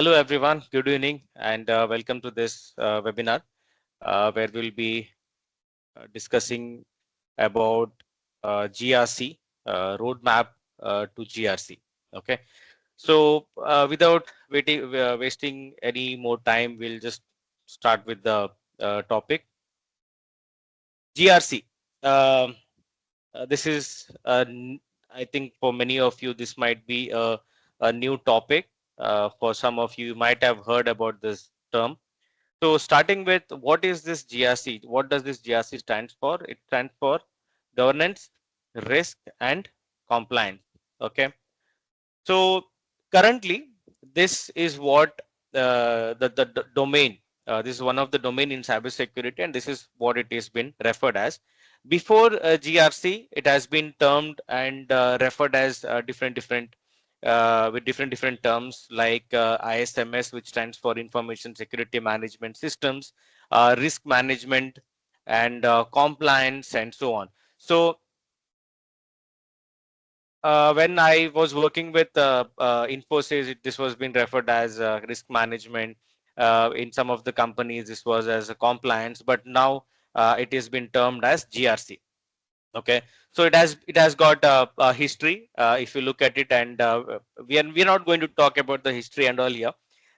Hello everyone, good evening and welcome to this webinar where we'll be discussing about GRC, roadmap to GRC. Okay, so without wasting any more time, we'll just start with the topic. GRC. Um this is, I think for many of you, this might be a new topic. For some of you might have heard about this term. So starting with, what is this GRC? What does this GRC stands for? It stands for governance, risk, and compliance. Okay. So currently, this is what the domain. This is one of the domain in cybersecurity, and this is what it has been referred as. Before GRC, it has been termed and referred as different with different terms like ISMS, which stands for Information Security Management Systems, risk management, and compliance, and so on. So when I was working with Infosys, this was being referred as risk management. In some of the companies, this was as a compliance, but now it has been termed as GRC. Okay, so it has got a history. If you look at it, and we're not going to talk about the history and all here,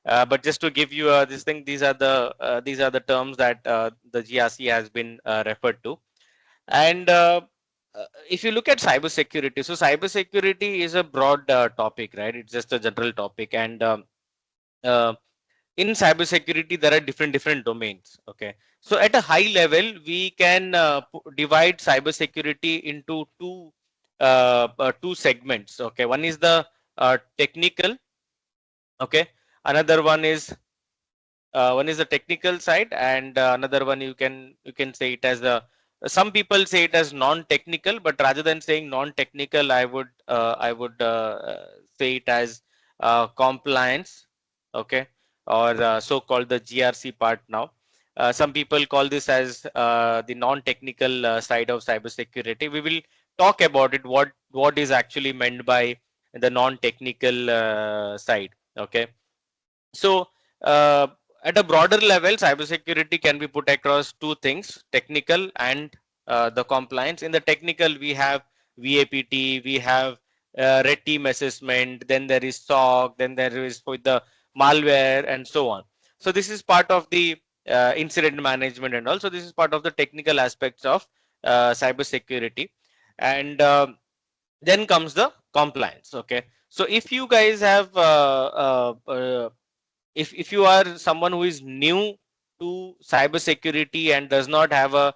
but just to give you this thing, these are the terms that the GRC has been referred to. And if you look at cybersecurity, so cybersecurity is a broad topic, right? It's just a general topic, and uh, in cybersecurity there are different domains. Okay, so at a high level, we can divide cybersecurity into two segments. Okay, one is the technical. Okay, another one is the technical side, and another one, you can say it as the, some people say it as non-technical, but rather than saying non-technical, I would say it as compliance. Okay, or so-called the GRC part now. Some people call this as the non-technical side of cybersecurity. We will talk about it, what is actually meant by the non-technical side. Okay, so uh, at a broader level, cybersecurity can be put across two things: technical and the compliance. In the technical, we have VAPT, we have red team assessment, then there is SOC, then there is for the malware, and so on. So this is part of the incident management, and also this is part of the technical aspects of cybersecurity. And then comes the compliance. Okay, so if you guys have if you are someone who is new to cybersecurity and does not have a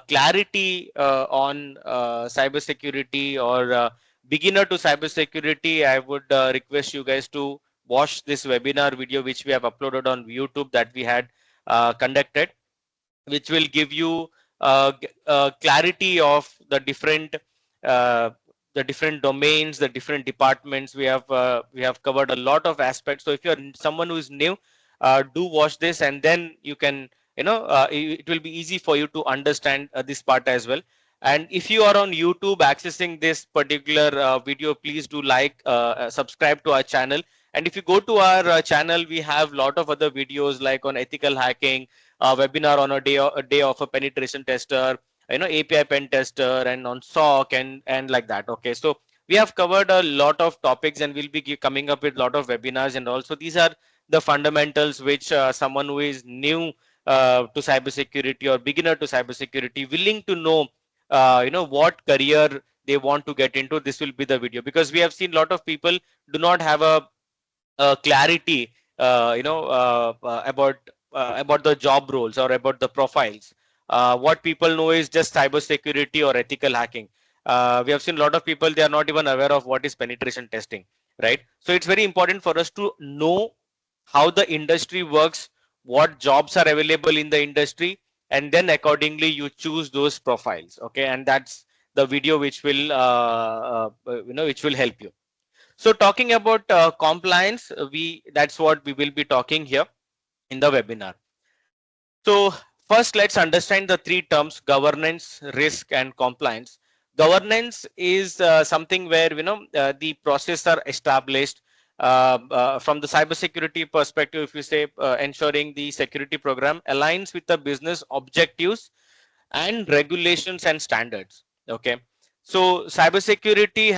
clarity on cybersecurity, or beginner to cybersecurity, I would request you guys to watch this webinar video which we have uploaded on YouTube, that we had conducted, which will give you clarity of uh, the different domains, the different departments. We have covered a lot of aspects. So if you're someone who is new, do watch this, and then you can, it will be easy for you to understand this part as well. And if you are on YouTube accessing this particular video, please do subscribe to our channel. And if you go to our channel, we have a lot of other videos like on ethical hacking, webinar on a day of a penetration tester, API pen tester, and on SOC, and like that. Okay, so we have covered a lot of topics, and we'll be coming up with a lot of webinars. And also, these are the fundamentals which someone who is new to cybersecurity or beginner to cybersecurity, willing to know what career they want to get into, this will be the video. Because we have seen a lot of people do not have clarity about the job roles or about the profiles. What people know is just cybersecurity or ethical hacking. We have seen a lot of people, they are not even aware of what is penetration testing, right? So it's very important for us to know how the industry works, what jobs are available in the industry, and then accordingly you choose those profiles. Okay, and that's the video which will which will help you. So talking about compliance, that's what we will be talking here in the webinar. So first, let's understand the three terms: governance, risk, and compliance. Governance is something where the processes are established, from the cybersecurity perspective, if you say ensuring the security program aligns with the business objectives and regulations and standards. Okay, so cybersecurity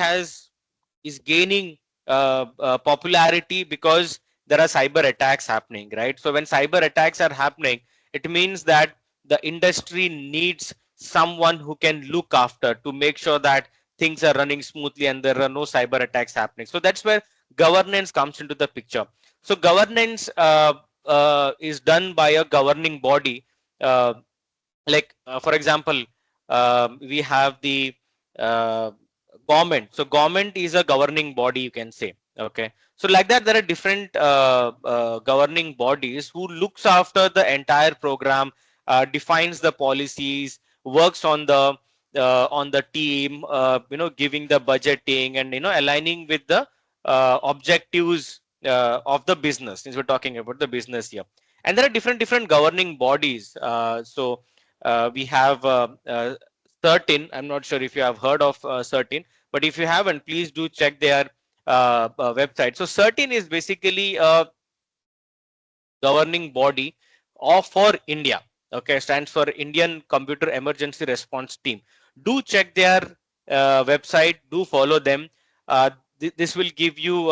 is gaining popularity because there are cyber attacks happening, right? So when cyber attacks are happening, it means that the industry needs someone who can look after to make sure that things are running smoothly and there are no cyber attacks happening. So that's where governance comes into the picture. So governance is done by a governing body. Like for example, we have the uh, government. So government is a governing body, you can say. Okay, so like that there are different governing bodies who looks after the entire program, defines the policies, works on the team, giving the budgeting and aligning with the objectives of the business, since we're talking about the business here. And there are different governing bodies. We have Certain. I'm not sure if you have heard of Certain, but if you haven't, please do check their website. So Certain is basically a governing body of for India. Okay, stands for Indian Computer Emergency Response Team. Do check their website. Do follow them. This will give you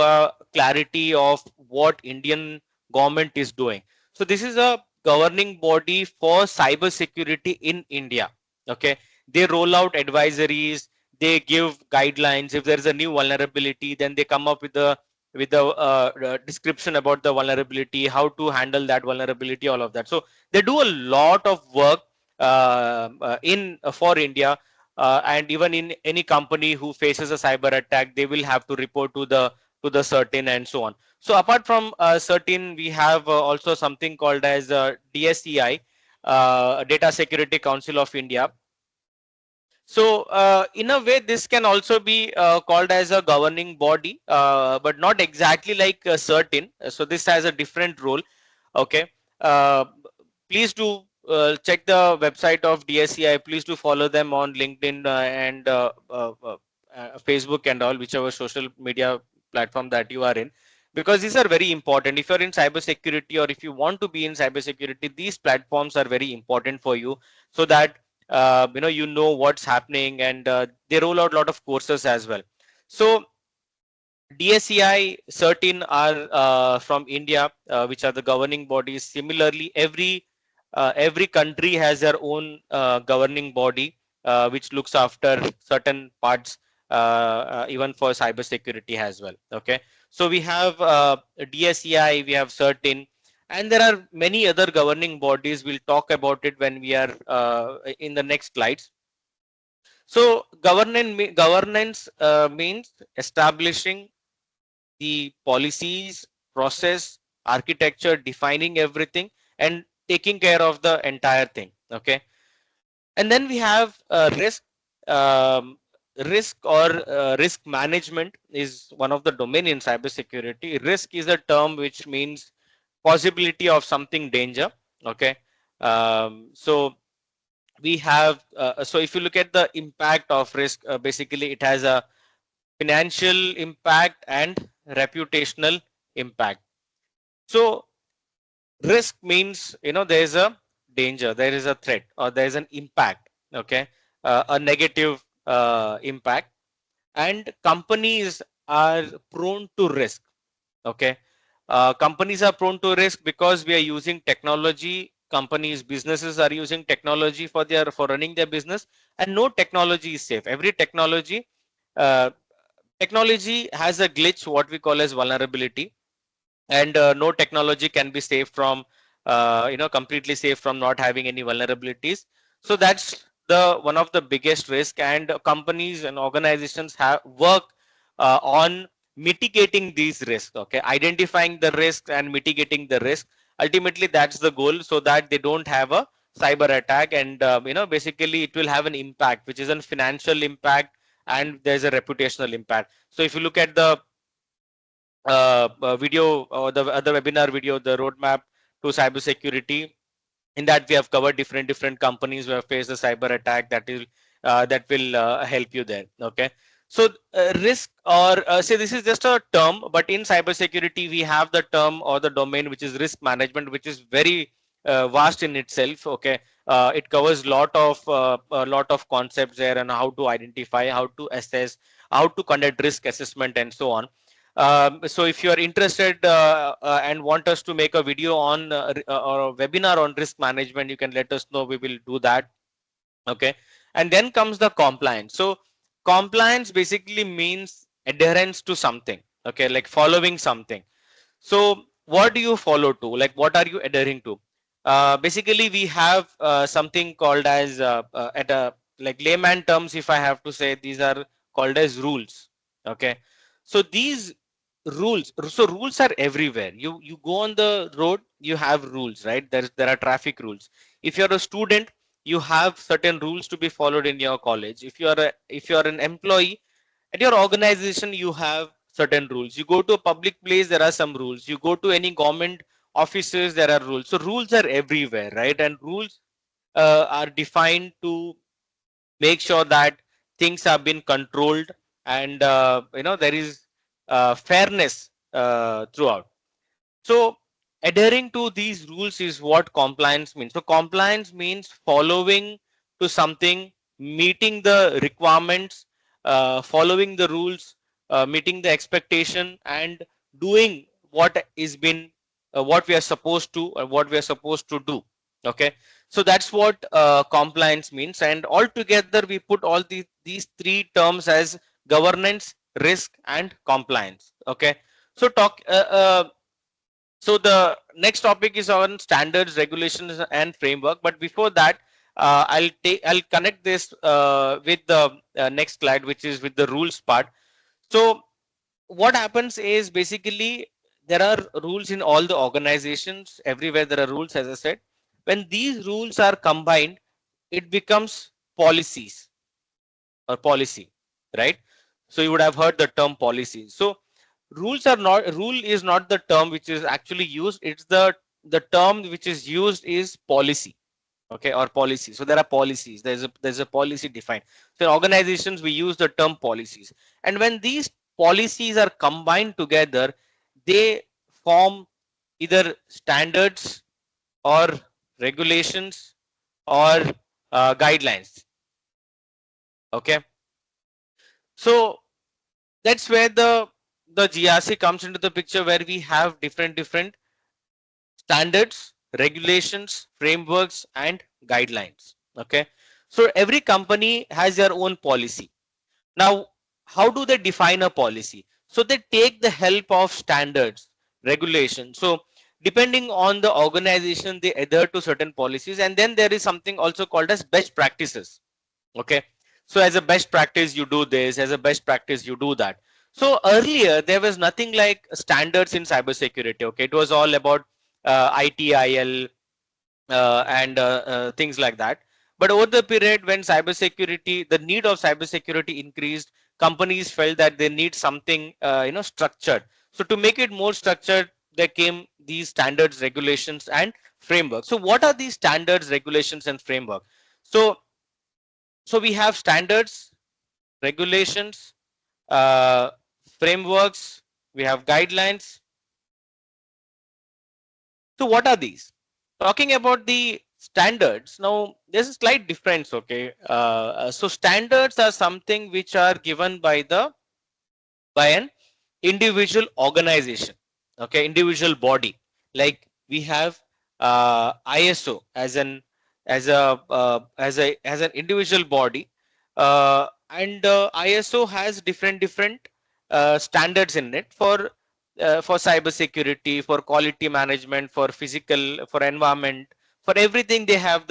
clarity of what Indian government is doing. So this is a governing body for cyber security in India. Okay, they roll out advisories. They give guidelines. If there is a new vulnerability, then they come up with a description about the vulnerability, how to handle that vulnerability, all of that. So they do a lot of work in for India, and even in any company who faces a cyber attack, they will have to report to the Certain and so on. So apart from Certain, we have also something called as DSCI, Data Security Council of India. So in a way, this can also be called as a governing body, but not exactly like Certain. So this has a different role. Okay. Uh, Please do check the website of DSCI. Please do follow them on LinkedIn and Facebook and all, whichever social media platform that you are in, because these are very important. If you're in cybersecurity or if you want to be in cybersecurity, these platforms are very important for you, so that you know what's happening, and they roll out a lot of courses as well. So DSCI Certain are from India, which are the governing bodies. Similarly, every country has their own governing body, which looks after certain parts, even for cyber security as well. Okay, so we have DSCI, we have Certain, and there are many other governing bodies. We'll talk about it when we are in the next slides. So governance means establishing the policies, process, architecture, defining everything, and taking care of the entire thing. Okay, and then we have risk. Um, Risk or risk management is one of the domain in cybersecurity. Risk is a term which means possibility of something danger. Okay, so we have so if you look at the impact of risk, basically it has a financial impact and reputational impact. So risk means there is a danger, there is a threat, or there is an impact. Okay, a negative impact, and companies are prone to risk. Okay, companies are prone to risk because we are using technology. Companies, businesses are using technology for running their business, and no technology is safe. Every uh, technology has a glitch, what we call as vulnerability, and no technology can be safe from completely safe from not having any vulnerabilities. So that's the one of the biggest risk, and companies and organizations have work on mitigating these risks. Okay, identifying the risks and mitigating the risk. Ultimately that's the goal, so that they don't have a cyber attack, and basically it will have an impact, which is a financial impact, and there's a reputational impact. So if you look at the video or the other webinar video, the roadmap to cybersecurity, in that we have covered different companies who have faced a cyber attack. That will help you there. Okay, So risk, or say this is just a term, but in cybersecurity we have the term or the domain which is risk management, which is very vast in itself. Okay, it covers a lot of concepts there, and how to identify, how to assess, how to conduct risk assessment, and so on. So if you are interested and want us to make a video on or a webinar on risk management, you can let us know. We will do that. Okay, and then comes the compliance. So compliance basically means adherence to something. Okay, like following something. So what do you follow to? Like, what are you adhering to? Basically, we have something called as at a like layman terms, if I have to say, these are called as rules. Okay, so these rules, so rules are everywhere. You go on the road, you have rules, right? There are traffic rules. If you're a student, you have certain rules to be followed in your college. If you are an employee at your organization, you have certain rules. You go to a public place, there are some rules. You go to any government offices, there are rules. So rules are everywhere, right? And rules are defined to make sure that things have been controlled, and there is fairness throughout. So adhering to these rules is what compliance means. So compliance means following to something, meeting the requirements, following the rules, meeting the expectation, and doing what we are supposed to, or what we are supposed to do. Okay, so that's what compliance means. And altogether, we put all these three terms as governance, risk, and compliance. Okay, so so the next topic is on standards, regulations, and framework. But before that, I'll connect this with the next slide, which is with the rules part. So what happens is basically there are rules in all the organizations. Everywhere there are rules, as I said. When these rules are combined, it becomes policies or policy, right? So you would have heard the term policy. So rule is not the term which is actually used. It's the term which is used is policy. Okay, or policy. So there are policies. There's a policy defined. So in organizations we use the term policies, and when these policies are combined together, they form either standards or regulations or guidelines. Okay, so that's where the GRC comes into the picture, where we have different standards, regulations, frameworks, and guidelines. Okay, so every company has their own policy. Now, how do they define a policy? So they take the help of standards, regulations. So depending on the organization, they adhere to certain policies, and then there is something also called as best practices. Okay, so as a best practice you do this, as a best practice you do that. So earlier there was nothing like standards in cybersecurity. Okay, it was all about ITIL and things like that. But over the period when the need of cybersecurity increased, companies felt that they need something structured. So to make it more structured, there came these standards, regulations, and framework. So what are these standards, regulations, and framework? So we have standards, regulations, uh, frameworks, we have guidelines. So what are these? Talking about the standards, now there's a slight difference. Okay, so standards are something which are given by an individual organization. Okay, individual body. Like we have ISO as an individual body, and ISO has different standards in it for cyber security, for quality management, for physical, for environment, for everything. They have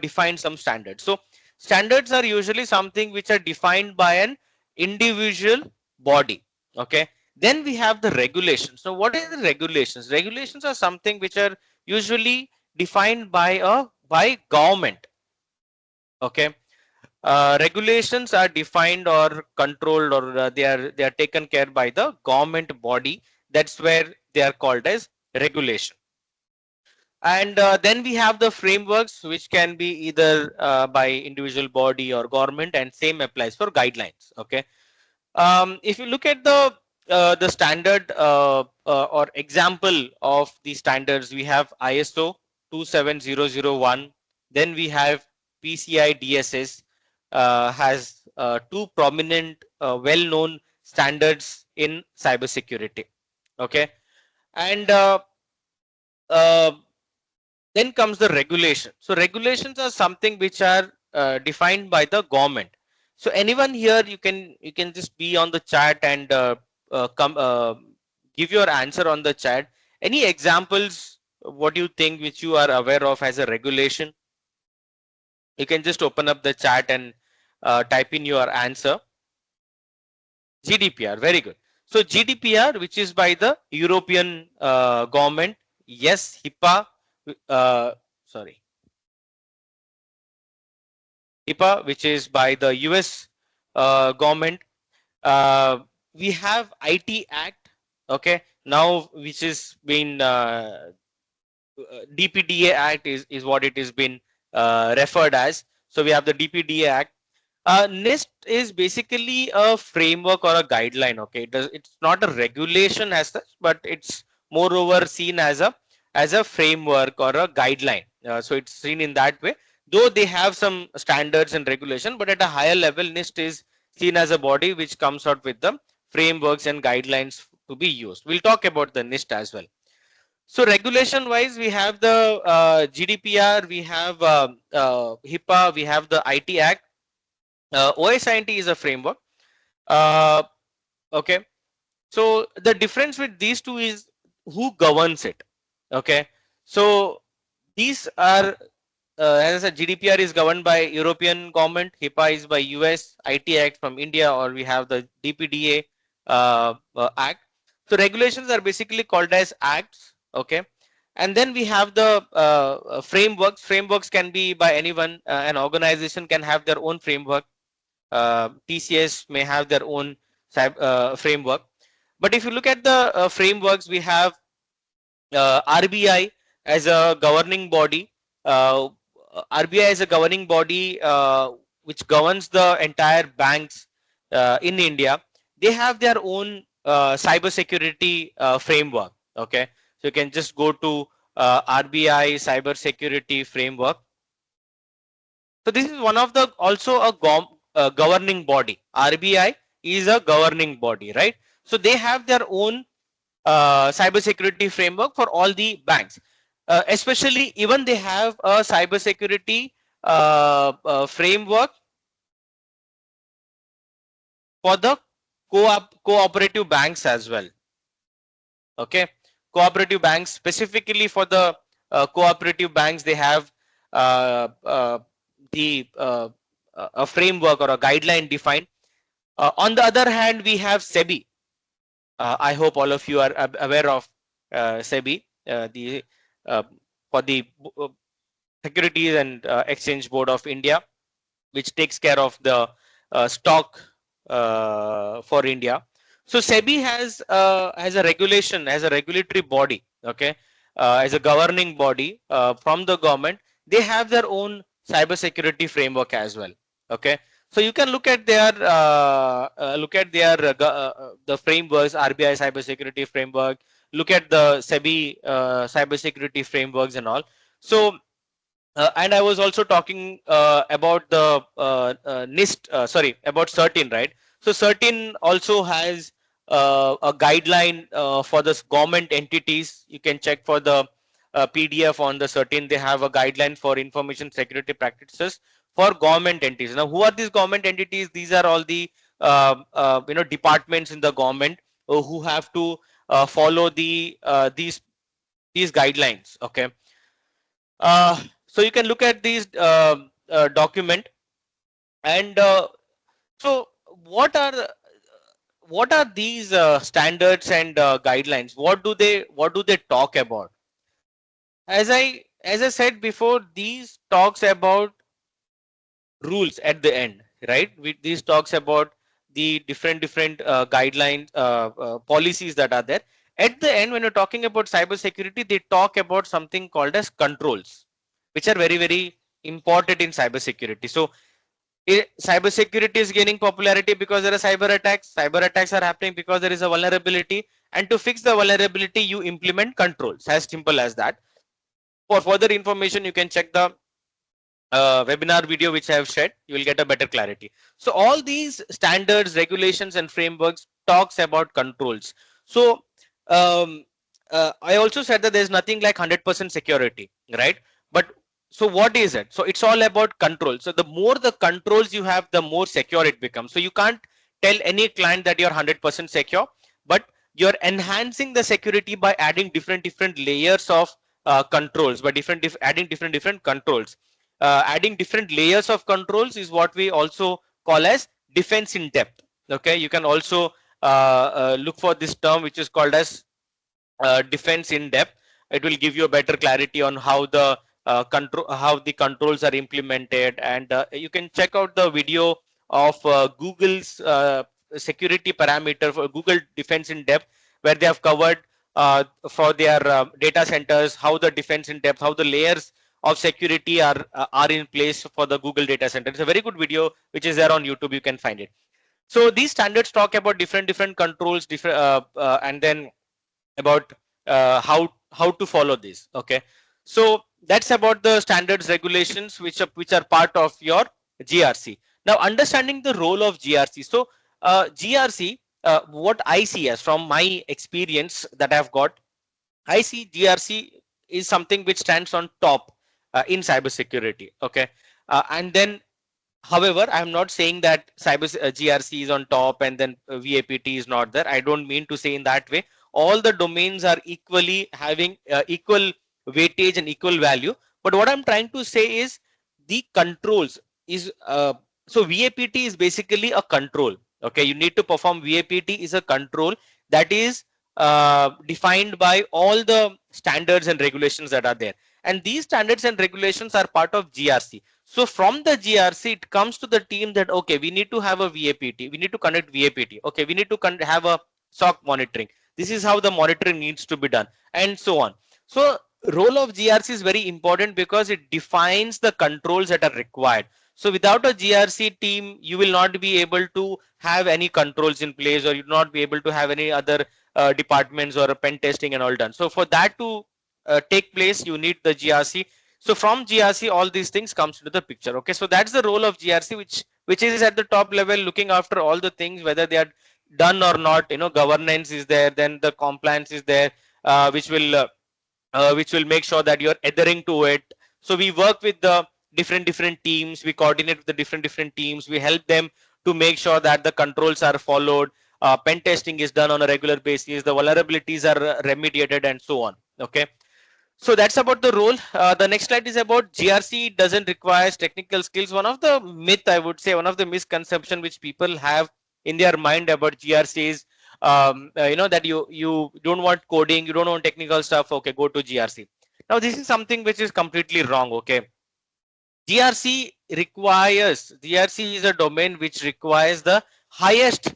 defined some standards. So standards are usually something which are defined by an individual body. Okay, then we have the regulations. So what are the regulations? Regulations are something which are usually defined by government. Okay, regulations are defined or controlled, or they are taken care by the government body. That's where they are called as regulation. And then we have the frameworks, which can be either by individual body or government, and same applies for guidelines. Okay, If you look at the standard or example of the standards, we have ISO 27001. Then we have PCI DSS, has two prominent, well-known standards in cybersecurity. Okay, and uh, then comes the regulation. So regulations are something which are defined by the government. So anyone here, you can just be on the chat and come give your answer on the chat. Any examples? What do you think which you are aware of as a regulation? You can just open up the chat and type in your answer. GDPR, very good. So GDPR, which is by the European government. Yes, HIPAA. Sorry. HIPAA, which is by the US government. Uh, we have IT Act, okay, now which is been DPDA Act is what it has been referred as. So we have the DPDA Act. NIST is basically a framework or a guideline. Okay, it's not a regulation as such, but it's moreover seen as a framework or a guideline. So it's seen in that way. Though they have some standards and regulation, but at a higher level, NIST is seen as a body which comes out with the frameworks and guidelines to be used. We'll talk about the NIST as well. So regulation wise, we have the GDPR, we have HIPAA, we have the IT Act. OSINT is a framework. Okay, so the difference with these two is who governs it. Okay, so these are as I said, GDPR is governed by European government, HIPAA is by US, IT Act from India, or we have the DPDA Act. So regulations are basically called as acts. Okay, and then we have the frameworks. Frameworks can be by anyone. An organization can have their own framework. TCS may have their own framework. But if you look at the frameworks, we have RBI as a governing body. RBI is a governing body which governs the entire banks in India. They have their own cybersecurity framework. Okay, so you can just go to RBI cybersecurity framework. So this is one of the also a governing body. RBI is a governing body, right? So they have their own cybersecurity framework for all the banks. Especially even they have a cybersecurity framework for the cooperative banks as well. Okay, cooperative banks, specifically for the cooperative banks, they have a framework or a guideline defined. On the other hand, we have SEBI. I hope all of you are aware of SEBI, for the Securities and Exchange Board of India, which takes care of the stock for India. So SEBI has a regulation, as a regulatory body, okay, as a governing body from the government. They have their own cybersecurity framework as well. Okay, so you can look at their the frameworks, RBI cybersecurity framework. Look at the SEBI cybersecurity frameworks and all. So and I was also talking about the NIST, sorry, about CERTIN, right? So CERTIN also has a guideline for the government entities. You can check for the PDF on the CERTIN. They have a guideline for information security practices for government entities. Now, who are these government entities? These are all the departments in the government who have to follow these guidelines. Okay. So you can look at these document, and so what are these standards and guidelines? What do they talk about? As I said before, these talks about rules at the end, right? These talks about the different guidelines, policies that are there. At the end, when you're talking about cybersecurity, they talk about something called as controls, which are very important in cybersecurity. So Cybersecurity is gaining popularity because there are cyber attacks. Cyber attacks are happening because there is a vulnerability, and to fix the vulnerability, you implement controls. As simple as that. For further information, you can check the webinar video which I have shared. You will get a better clarity. So all these standards, regulations, and frameworks talks about controls. So um, I also said that there is nothing like 100% security, right? But so what is it? So it's all about control. So the more the controls you have, the more secure it becomes. So you can't tell any client that you're 100% secure, but you're enhancing the security by adding different layers of controls, by adding different controls. Adding different layers of controls is what we also call as defense in depth. Okay, you can also look for this term which is called as defense in depth. It will give you a better clarity on how the how the controls are implemented, and you can check out the video of Google's security parameter for Google defense in depth, where they have covered for their data centers how the defense in depth, how the layers of security are in place for the Google data center. It's a very good video which is there on YouTube. You can find it. So these standards talk about different controls, and then about how to follow this. Okay, so that's about the standards, regulations which are part of your GRC. Now understanding the role of GRC. So GRC, what I see as from my experience that I've got, I see GRC is something which stands on top in cybersecurity. Okay, and then however, I'm not saying that GRC is on top and then VAPT is not there. I don't mean to say in that way. All the domains are equally having equal weightage and equal value. But what I'm trying to say is the controls is so VAPT is basically a control. Okay, you need to perform VAPT is a control that is defined by all the standards and regulations that are there. And these standards and regulations are part of GRC. So from the GRC, it comes to the team that, okay, we need to have a VAPT. We need to conduct VAPT. Okay, we need to have a SOC monitoring. This is how the monitoring needs to be done, and so on. So role of GRC is very important because it defines the controls that are required. So without a GRC team, you will not be able to have any controls in place, or you will not be able to have any other departments or pen testing and all done. So for that to take place, you need the GRC. So from GRC, all these things comes into the picture. Okay, so that's the role of GRC, which is at the top level, looking after all the things, whether they are done or not. You know, governance is there, then the compliance is there, which will make sure that you're adhering to it. So we work with the different teams, we coordinate with the different teams, we help them to make sure that the controls are followed, pen testing is done on a regular basis, the vulnerabilities are remediated, and so on. Okay, so that's about the role. The next slide is about GRC doesn't require technical skills. One of the myth, I would say, one of the misconception which people have in their mind about GRC is, you know, that you don't want coding, you don't want technical stuff. Okay, go to GRC. Now this is something which is completely wrong. Okay, GRC is a domain which requires the highest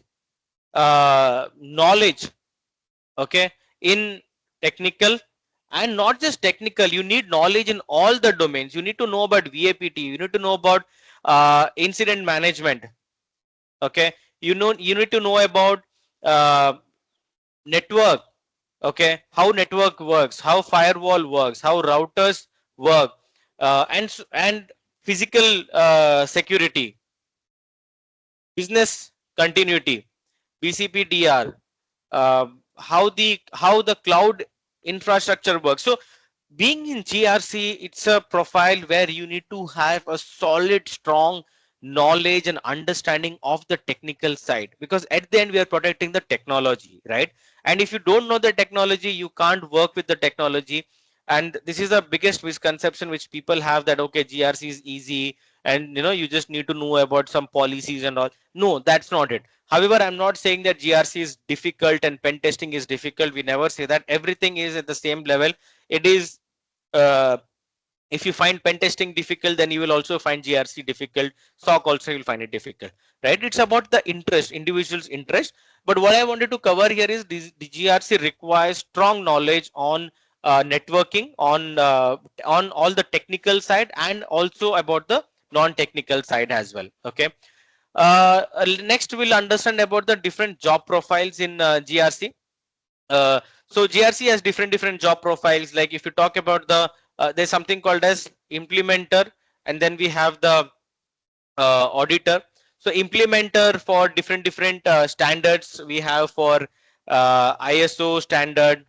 knowledge. Okay, in technical, and not just technical, you need knowledge in all the domains. You need to know about VAPT, you need to know about incident management. Okay, you need to know about network. Okay, how network works, how firewall works, how routers work, and physical security, business continuity, BCPDR, how the cloud infrastructure works. So being in GRC, it's a profile where you need to have a solid, strong knowledge and understanding of the technical side, because at the end we are protecting the technology, right? And if you don't know the technology, you can't work with the technology. And this is the biggest misconception which people have, that okay, GRC is easy and you know you just need to know about some policies and all. No, that's not it. However, I'm not saying that GRC is difficult and pen testing is difficult. We never say that. Everything is at the same level. It is if you find pen testing difficult, then you will also find GRC difficult. SOC also you'll find it difficult, right? It's about the interest, individual's interest. But what I wanted to cover here is the GRC requires strong knowledge on networking, on all the technical side, and also about the non-technical side as well. Okay. Next, we'll understand about the different job profiles in GRC. So GRC has different job profiles. Like if you talk about the there's something called as implementer, and then we have the auditor. So implementer for different standards we have for ISO standard,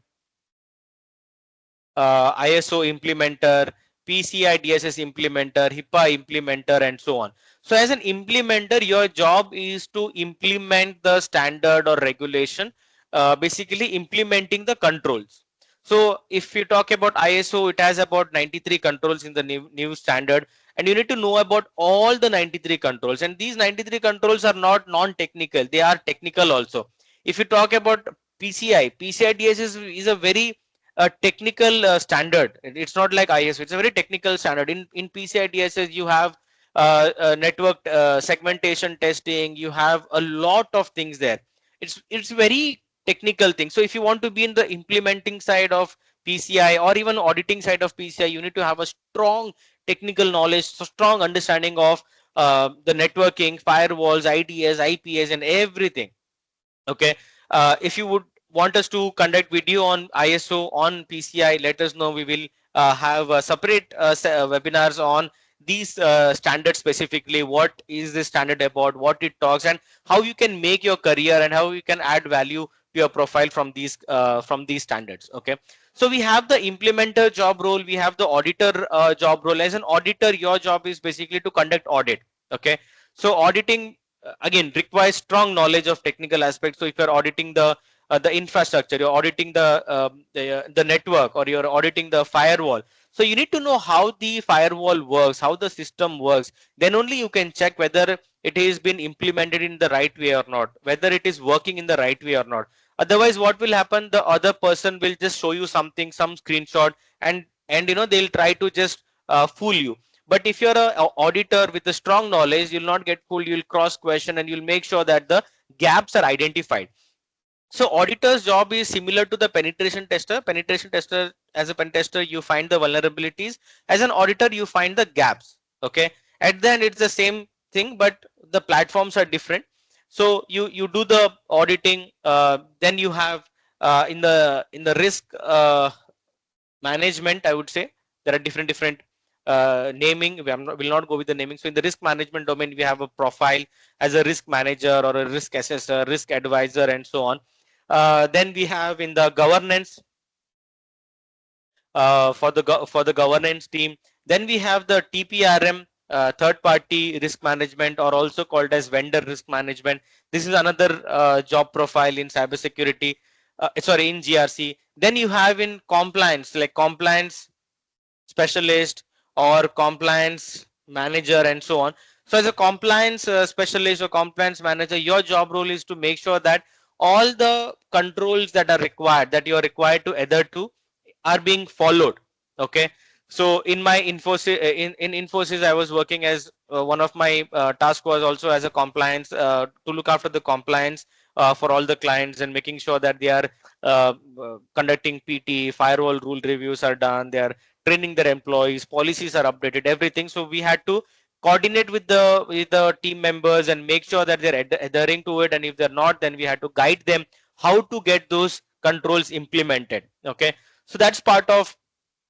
ISO implementer, PCI DSS implementer, HIPAA implementer, and so on. So as an implementer, your job is to implement the standard or regulation, basically implementing the controls. So if you talk about ISO, it has about 93 controls in the new standard, and you need to know about all the 93 controls. And these 93 controls are not non-technical; they are technical also. If you talk about PCI DSS is a very technical standard. It's not like ISO. It's a very technical standard. In PCI DSS, you have network segmentation testing. You have a lot of things there. It's very technical thing. So if you want to be in the implementing side of PCI or even auditing side of PCI, you need to have a strong technical knowledge, so strong understanding of the networking, firewalls, IDS, IPS, and everything. Okay. If you would want us to conduct video on ISO on PCI, let us know. We will have separate webinars on these standards specifically. What is this standard about, what it talks, and how you can make your career and how you can add value to your profile from these standards. Okay. So we have the implementer job role, we have the auditor job role. As an auditor, your job is basically to conduct audit. Okay. So auditing again requires strong knowledge of technical aspects. So if you're auditing the infrastructure, you're auditing the network, or you're auditing the firewall, so you need to know how the firewall works, how the system works. Then only you can check whether it has been implemented in the right way or not, whether it is working in the right way or not. Otherwise, what will happen, the other person will just show you something, some screenshot, and they'll try to just fool you. But if you're a auditor with a strong knowledge, you'll not get fooled. You'll cross question and you'll make sure that the gaps are identified. So auditor's job is similar to the penetration tester. Penetration tester, as a pen tester, you find the vulnerabilities. As an auditor, you find the gaps. Okay. At the end, it's the same thing, but the platforms are different. So you do the auditing. Then you have in the risk management, I would say there are different naming. Will not go with the naming. So in the risk management domain, we have a profile as a risk manager or a risk assessor, risk advisor, and so on. Then we have in the governance, for the governance team. Then we have the TPRM, third party risk management, or also called as vendor risk management. This is another job profile in cybersecurity, sorry, in GRC. Then you have in compliance, like compliance specialist or compliance manager, and so on. So as a compliance specialist or compliance manager, your job role is to make sure that all the controls that are required, that you are required to adhere to, are being followed. Okay. So in my Infosys, in Infosys, I was working as one of my task was also as a compliance, to look after the compliance for all the clients, and making sure that they are conducting PT, firewall rule reviews are done, they are training their employees, policies are updated, everything. So we had to coordinate with the team members and make sure that they're adhering to it, and if they're not, then we had to guide them how to get those controls implemented. Okay. So that's part of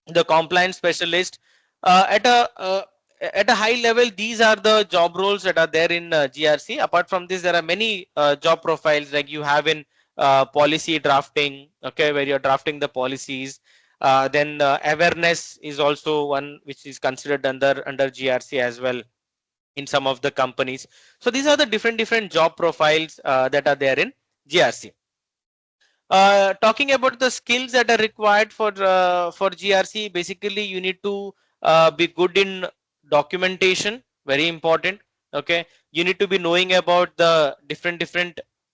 the compliance specialist. At a high level, these are the job roles that are there in GRC. Apart from this, there are many job profiles, like you have in policy drafting, okay, where you're drafting the policies. Then awareness is also one which is considered under GRC as well in some of the companies. So these are the different job profiles that are there in GRC. Talking about the skills that are required for GRC, basically you need to be good in documentation, very important. Okay, you need to be knowing about the different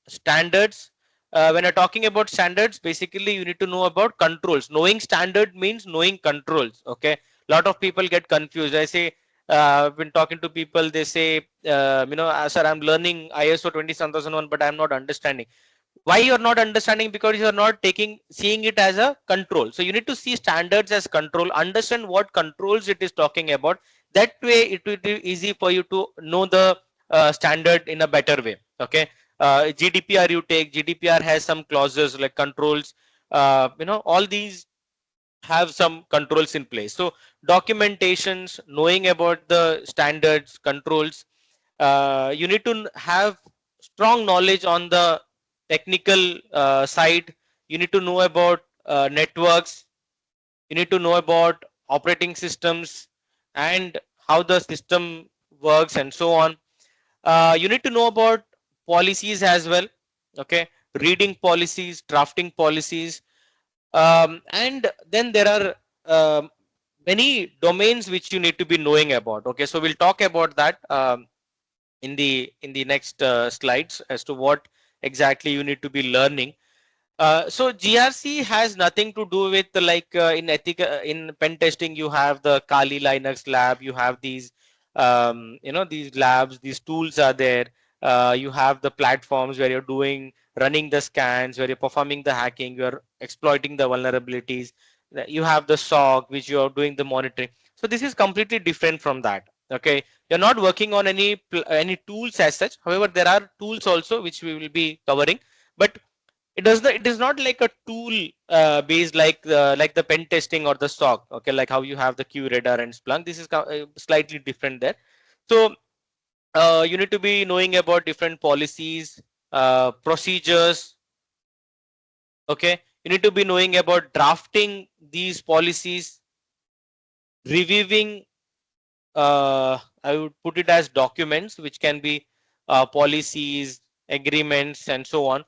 standards. When you're talking about standards, basically you need to know about controls. Knowing standard means knowing controls. Okay, a lot of people get confused. I say, I've been talking to people, they say, sir, I'm learning ISO 27001, but I'm not understanding. Why you're not understanding? Because you're not seeing it as a control. So you need to see standards as control, understand what controls it is talking about, That way it will be easy for you to know the standard in a better way. Okay, GDPR, you take GDPR has some clauses like controls, all these have some controls in place. So documentations, knowing about the standards, controls, you need to have strong knowledge on the technical side. You need to know about networks. You need to know about operating systems and how the system works and so on. You need to know about policies as well. Okay, reading policies, drafting policies, and then there are many domains which you need to be knowing about. Okay, so we'll talk about that in the next slides as to what exactly you need to be learning. So GRC has nothing to do with in ethical in pen testing. You have the Kali Linux lab. You have these these labs. These tools are there. You have the platforms where you're running the scans, where you're performing the hacking. You're exploiting the vulnerabilities. You have the SOC, which you are doing the monitoring. So this is completely different from that. Okay, you're not working on any tools as such. However, there are tools also which we will be covering, but it is not like a tool based like the pen testing or the SOC. Okay, like how you have the QRadar and Splunk. This is slightly different there. So you need to be knowing about different policies, procedures. Okay, you need to be knowing about drafting these policies, reviewing. I would put it as documents, which can be policies, agreements, and so on.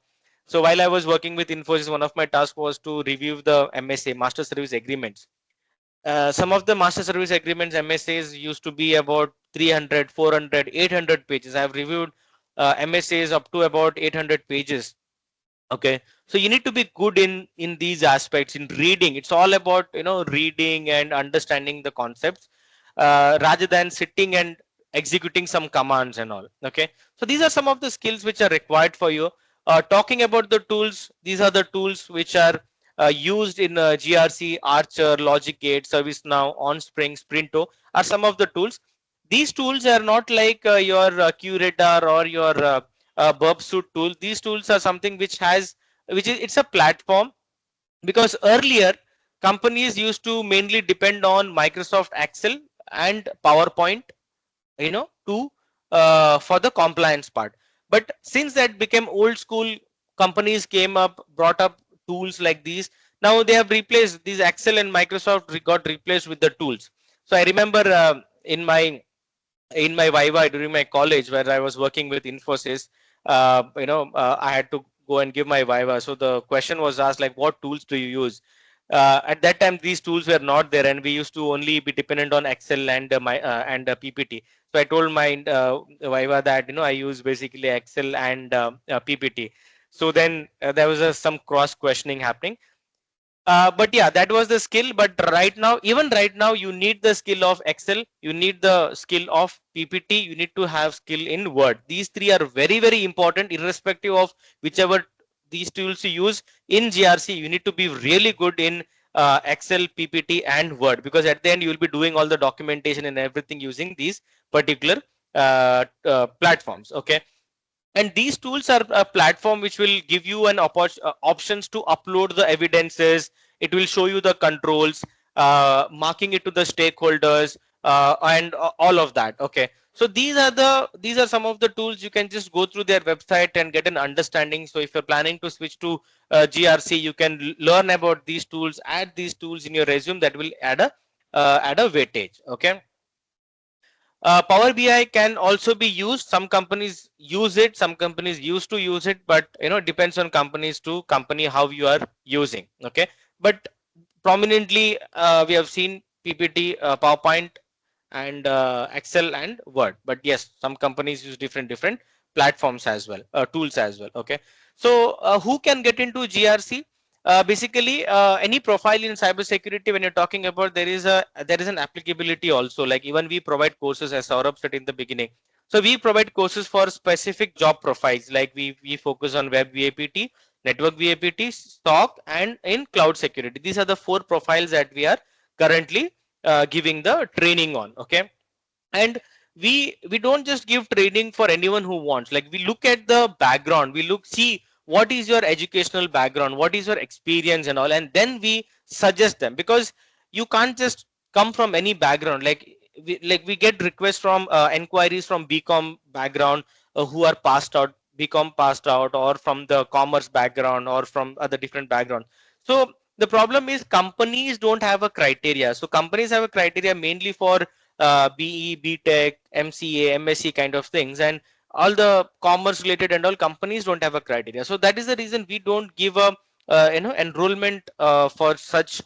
So while I was working with Infosys, one of my tasks was to review the MSA, Master Service Agreements. Some of the Master Service Agreements, MSAs, used to be about 300, 400, 800 pages. I've reviewed MSAs up to about 800 pages. Okay, so you need to be good in these aspects in reading. It's all about reading and understanding the concepts rather than sitting and executing some commands and all. Okay, so these are some of the skills which are required for you. Talking about the tools, these are the tools which are used in GRC, Archer, Logic Gate, ServiceNow, OnSpring, Sprinto are some of the tools. These tools are not like your QRadar or your Burp Suite tool. These tools are something which is it's a platform, because earlier companies used to mainly depend on Microsoft Excel and PowerPoint, to for the compliance part. But since that became old school, companies came up, brought up tools like these. Now they have replaced these Excel and Microsoft got replaced with the tools. So I remember in my Viva during my college where I was working with Infosys, I had to go and give my Viva. So the question was asked like, what tools do you use? At that time, these tools were not there, and we used to only be dependent on Excel and PPT. So I told my Viva that I use basically Excel and PPT. So then there was some cross questioning happening. But yeah, that was the skill. But even right now, you need the skill of Excel, you need the skill of PPT, you need to have skill in Word. These three are very, very important, irrespective of whichever these tools you use in GRC. You need to be really good in Excel, PPT, and Word, because at the end you will be doing all the documentation and everything using these particular platforms. Okay, and these tools are a platform which will give you an options to upload the evidences. It will show you the controls, marking it to the stakeholders, and all of that. Okay, so these are some of the tools. You can just go through their website and get an understanding. So if you're planning to switch to GRC, you can learn about these tools, add these tools in your resume. That will add a weightage. Okay. Power BI can also be used. Some companies use it, some companies used to use it, but it depends on companies to company how you are using. Okay, but prominently we have seen PPT, PowerPoint, and Excel and Word. But yes, some companies use different platforms as well, tools as well. Okay, so who can get into GRC? Basically, any profile in cybersecurity, when you're talking about, there is an applicability also. Like even we provide courses, as Saurabh said in the beginning. So we provide courses for specific job profiles. Like we focus on web VAPT, network VAPT, stock, and in cloud security. These are the four profiles that we are currently giving the training on. Okay, And we don't just give training for anyone who wants. Like, we look at the background, we look, see what is your educational background, what is your experience and all, and then we suggest them. Because you can't just come from any background. Like we get requests from inquiries from BCom background, who are passed out, BCom passed out, or from the commerce background, or from other different backgrounds. So the problem is companies don't have a criteria. So companies have a criteria mainly for BE, BTech, MCA, MSc kind of things, and all the commerce related and all companies don't have a criteria. So that is the reason we don't give a enrollment for such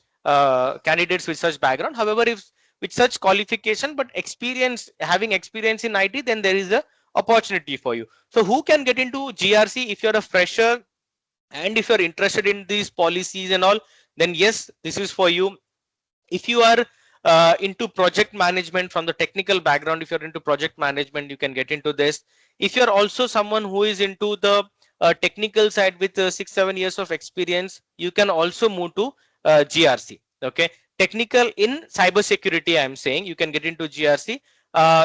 candidates with such background. However, if with such qualification but experience, having experience in IT, then there is a opportunity for you. So who can get into GRC? If you're a fresher and if you're interested in these policies and all, then yes, this is for you. If you are into project management from the technical background, if you're into project management, you can get into this. If you're also someone who is into the technical side with 6-7 years of experience, you can also move to GRC. Okay, technical in cybersecurity, I'm saying, you can get into GRC.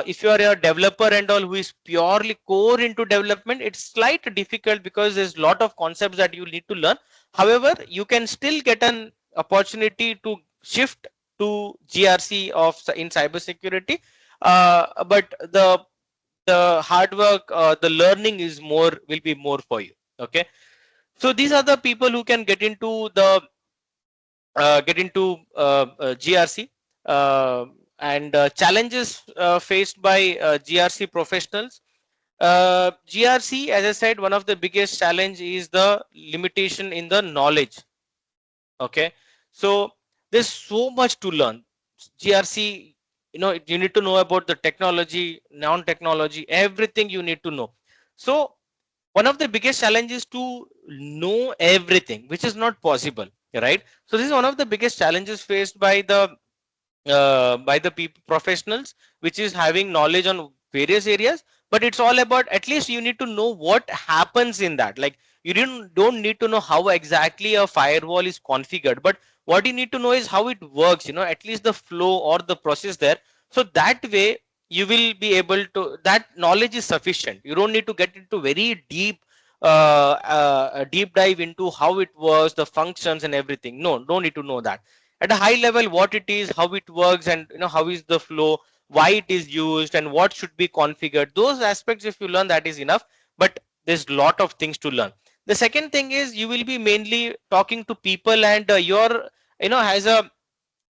If you are a developer and all who is purely core into development, it's slightly difficult because there's a lot of concepts that you need to learn. However, you can still get an opportunity to shift to GRC of in cybersecurity, but the hard work, the learning is more, will be more for you. Okay, so these are the people who can get into the GRC. And challenges faced by GRC professionals. GRC, as I said, one of the biggest challenge is the limitation in the knowledge. Okay, so there's so much to learn. GRC, you need to know about the technology, non-technology, everything you need to know. So one of the biggest challenges to know everything, which is not possible, right? So this is one of the biggest challenges faced by the people, professionals, which is having knowledge on various areas. But it's all about, at least you need to know what happens in that. Like, you don't need to know how exactly a firewall is configured, but what you need to know is how it works, at least the flow or the process there. So that way you will be able to, that knowledge is sufficient. You don't need to get into very deep dive into how it works, the functions and everything. No, don't need to know that. At a high level, what it is, how it works, and how is the flow, why it is used, and what should be configured. Those aspects, if you learn, that is enough. But there's a lot of things to learn. The second thing is, you will be mainly talking to people, and your, as an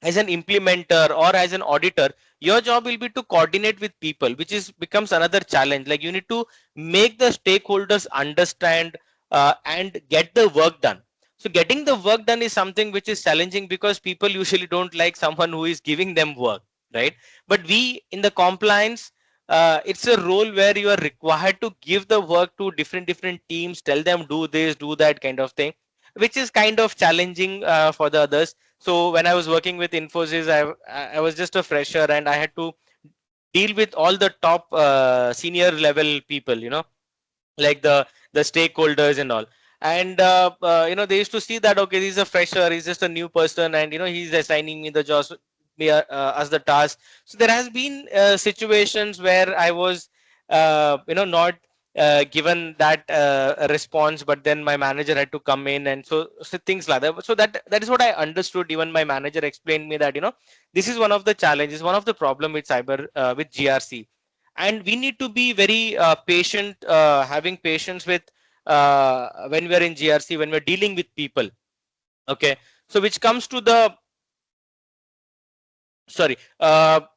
implementer or as an auditor, your job will be to coordinate with people, which is becomes another challenge. Like, you need to make the stakeholders understand and get the work done. So getting the work done is something which is challenging, because people usually don't like someone who is giving them work, right? But we in the compliance, it's a role where you are required to give the work to different teams, tell them do this, do that kind of thing, which is kind of challenging for the others. So when I was working with Infosys, I was just a fresher, and I had to deal with all the top senior level people, like the stakeholders and all. And they used to see that, okay, he's a fresher, he's just a new person, and he's assigning me the jobs, me as the task. So there has been situations where I was not given that response, but then my manager had to come in, and so things like that. So that is what I understood. Even my manager explained me that this is one of the challenges, one of the problem with with GRC. And we need to be very patient, having patience with when we are in GRC, when we're dealing with people. Okay, so which comes to the sorry to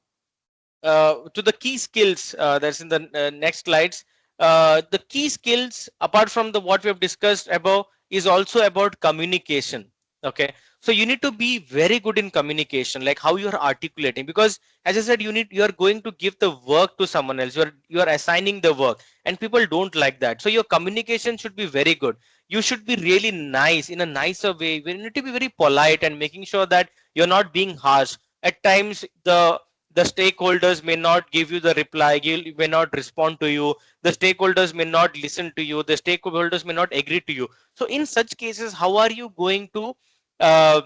the key skills that's in the next slides. The key skills, apart from the what we have discussed above, is also about communication. Okay, so you need to be very good in communication, like how you are articulating, because as I said, you are going to give the work to someone else. You are assigning the work, and people don't like that. So your communication should be very good. You should be really nice, in a nicer way. You need to be very polite and making sure that you're not being harsh. At times the stakeholders may not give you the reply, may not respond to you, the stakeholders may not listen to you, the stakeholders may not agree to you. So in such cases, how are you going to uh,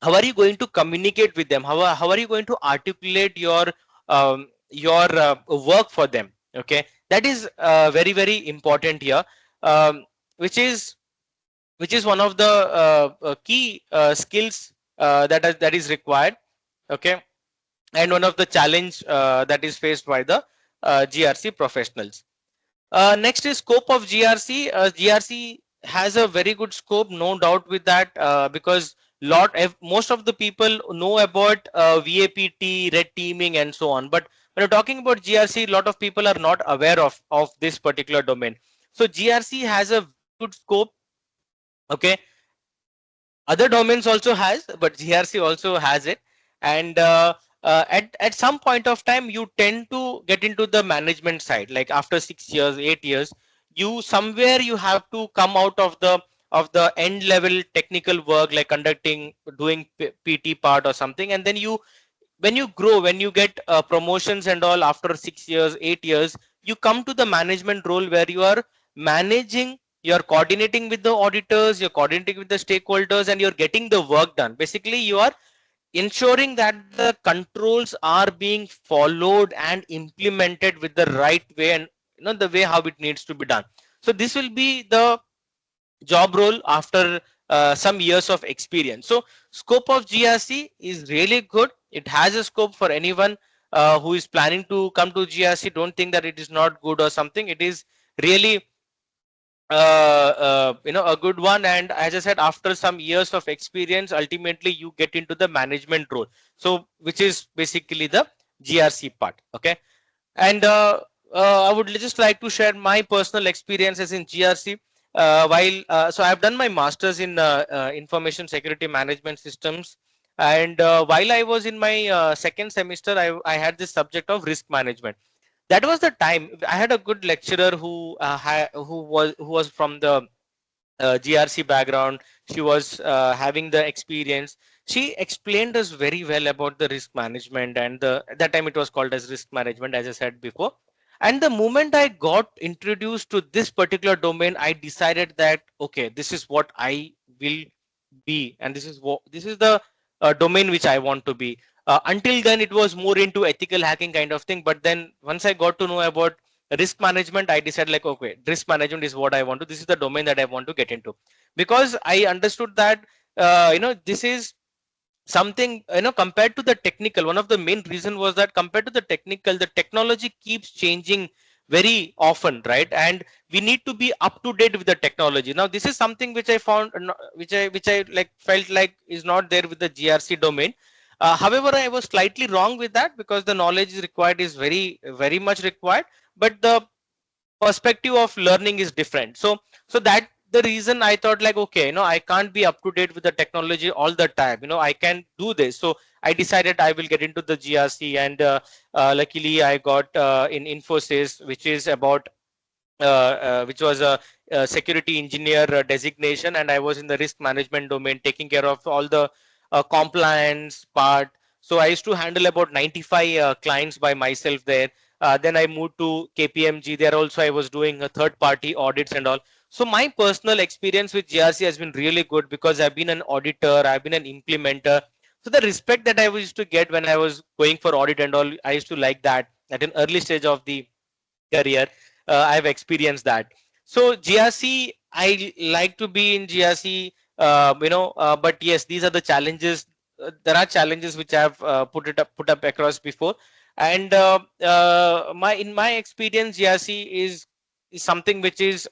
communicate with them? How are you going to articulate your your work for them. Okay, that is very very important here, um, which is one of the key skills that is required. Okay, and one of the challenge that is faced by the GRC professionals. Next is scope of GRC. GRC has a very good scope, no doubt with that, because most of the people know about VAPT, red teaming, and so on. But when you're talking about GRC, a lot of people are not aware of this particular domain. So GRC has a very good scope. Okay, other domains also has, but GRC also has it. And at some point of time you tend to get into the management side, like after 6 years, 8 years, you somewhere you have to come out of the end level technical work, like conducting, doing PT part or something, and then you, when you grow, when you get promotions and all, after 6 years, 8 years, you come to the management role where you are managing, you're coordinating with the auditors, you're coordinating with the stakeholders, and you're getting the work done. Basically you are ensuring that the controls are being followed and implemented with the right way, and the way how it needs to be done. So this will be the job role after some years of experience. So scope of GRC is really good. It has a scope for anyone who is planning to come to GRC. Don't think that it is not good or something. It is really a good one. And as I said, after some years of experience, ultimately you get into the management role, so which is basically the GRC part. Okay, and I would just like to share my personal experiences in GRC. So I've done my master's in information security management systems, and while I was in my second semester, I had this subject of risk management. That was the time I had a good lecturer who was from the GRC background. She was having the experience. She explained us very well about the risk management, and at that time it was called as risk management, as I said before. And the moment I got introduced to this particular domain, I decided that okay, this is what I will be, and this is the domain which I want to be. Until then, it was more into ethical hacking kind of thing. But then once I got to know about risk management, I decided like okay, risk management is what I want to. This is the domain that I want to get into, because I understood that this is something, compared to the technical. One of the main reason was that compared to the technical, the technology keeps changing very often, right? And we need to be up to date with the technology. Now this is something which I found, which I like felt like is not there with the GRC domain. However, I was slightly wrong with that, because the knowledge is required is very very much required, but the perspective of learning is different. So that the reason I thought like okay, I can't be up to date with the technology all the time. I can do this. So I decided I will get into the GRC, and luckily I got in Infosys, which is about which was a security engineer designation, and I was in the risk management domain, taking care of all the compliance part. So I used to handle about 95 clients by myself there. Then I moved to KPMG. There also I was doing a third party audits and all. So my personal experience with GRC has been really good, because I've been an auditor, I've been an implementer. So the respect that I used to get when I was going for audit and all, I used to like that at an early stage of the career. I've experienced that. So GRC, I like to be in GRC, but yes, these are the challenges. There are challenges which I've put up across before, and in my experience, GRC is something which is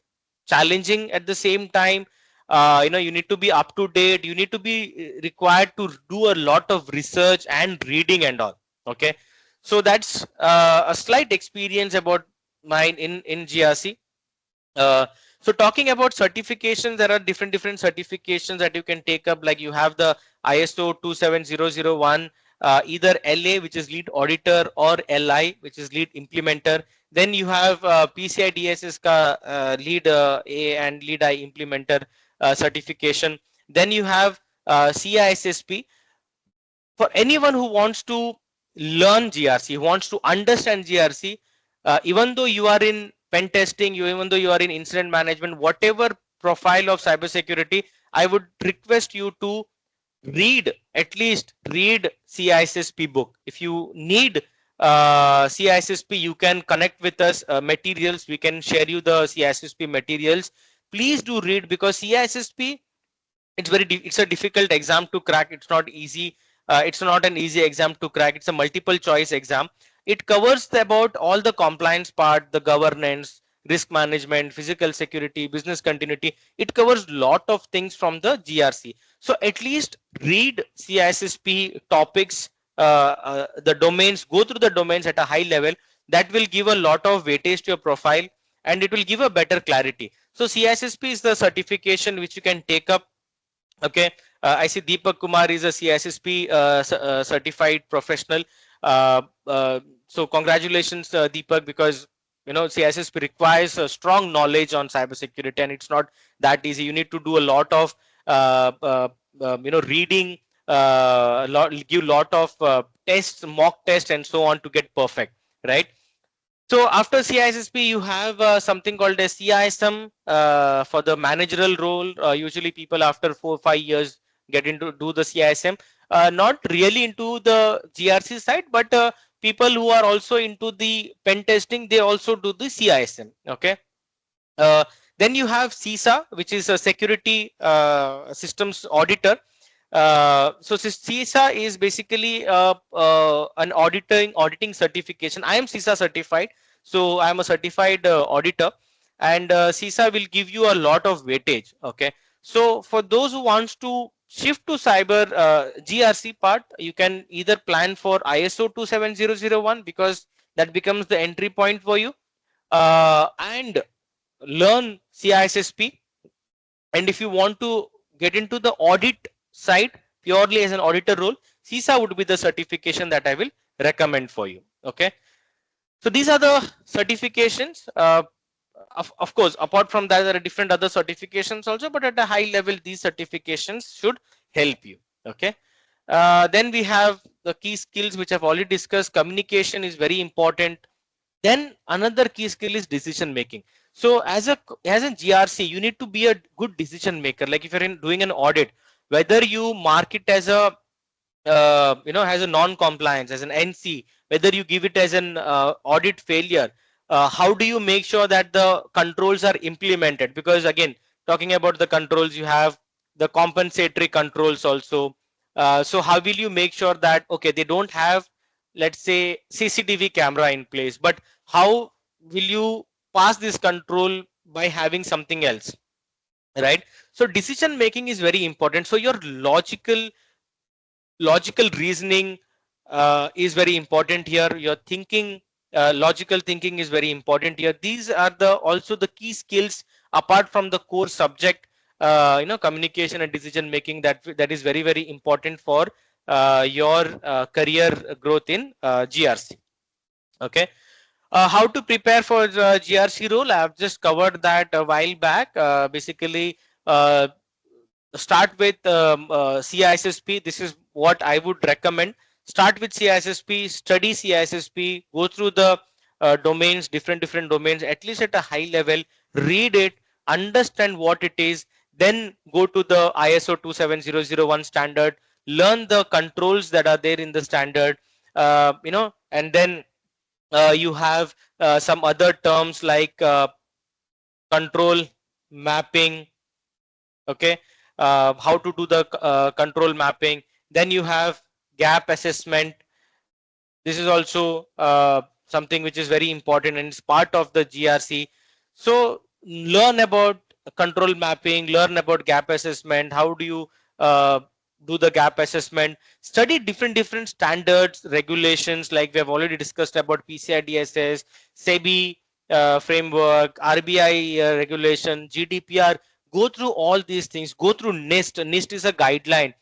challenging at the same time. You need to be up to date. You need to be required to do a lot of research and reading and all. Okay, so that's a slight experience about mine in GRC. So talking about certifications, there are different certifications that you can take up. Like you have the ISO 27001, either LA, which is lead auditor, or LI, which is lead implementer. Then you have PCI DSS ka lead A and lead I implementer certification. Then you have CISSP. For anyone who wants to learn GRC, who wants to understand GRC, even though you are in pen testing, even though you are in incident management, whatever profile of cybersecurity, I would request you to at least read CISSP book. If you need CISSP, you can connect with us, materials, we can share you the CISSP materials. Please do read, because CISSP, it's a difficult exam to crack. It's not easy. It's not an easy exam to crack. It's a multiple choice exam. It covers about all the compliance part, the governance, risk management, physical security, business continuity. It covers lot of things from the GRC. So at least read CISSP topics, the domains, go through the domains at a high level. That will give a lot of weightage to your profile, and it will give a better clarity. So CISSP is the certification which you can take up. Okay, I see Deepak Kumar is a CISSP certified professional. Uh, uh, so congratulations, Deepak, because CISSP requires a strong knowledge on cybersecurity, and it's not that easy. You need to do a lot of reading, give lot of tests, mock tests, and so on to get perfect, right? So after CISSP, you have something called a CISM for the managerial role. Usually people after 4 or 5 years get into do the CISM. Not really into the GRC side, but people who are also into the pen testing, they also do the CISM. Okay. Uh, then you have CISA, which is a security systems auditor. So CISA is basically an auditing certification. I am CISA certified, so I am a certified auditor, and CISA will give you a lot of weightage. Okay, so for those who wants to shift to cyber GRC part, you can either plan for ISO 27001, because that becomes the entry point for you, and learn CISSP. And if you want to get into the audit side purely as an auditor role, CISA would be the certification that I will recommend for you. Okay, so these are the certifications. Of course, apart from that, there are different other certifications also, but at a high level, these certifications should help you. Okay, then we have the key skills which I've already discussed. Communication is very important. Then another key skill is decision making. So as a GRC, you need to be a good decision maker. Like if you're doing an audit, whether you mark it as a as a non-compliance, as an NC, whether you give it as an audit failure, how do you make sure that the controls are implemented? Because again, talking about the controls, you have the compensatory controls also. So how will you make sure that, okay, they don't have, let's say, CCTV camera in place, but how will you pass this control by having something else, right? So decision making is very important. So your logical reasoning is very important here. Your thinking, logical thinking is very important here. These are the also the key skills apart from the core subject. Communication and decision making, that is very important for your career growth in GRC. Okay. How to prepare for the GRC role? I have just covered that a while back. Basically, uh, start with CISSP. This is what I would recommend. Start with CISSP, study CISSP, go through the domains, different domains, at least at a high level, read it, understand what it is, then go to the ISO 27001 standard, learn the controls that are there in the standard, and then you have some other terms like control mapping. Okay, how to do the control mapping. Then you have gap assessment. This is also something which is very important and it's part of the GRC. So learn about control mapping, learn about gap assessment. How do you do the gap assessment? Study different standards, regulations, like we have already discussed about PCI DSS, SEBI framework, RBI regulation, GDPR. Go through all these things. Go through NIST. NIST is a guideline.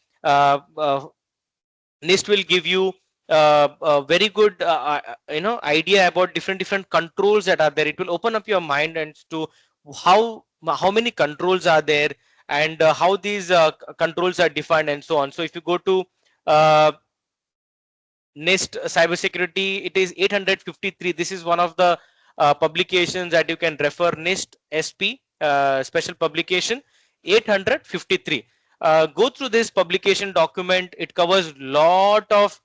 NIST will give you a very good idea about different controls that are there. It will open up your mind and to how many controls are there, and how these controls are defined and so on. So if you go to uh, NIST cybersecurity, it is 853. This is one of the publications that you can refer. NIST SP special publication 853. Go through this publication document. It covers lot of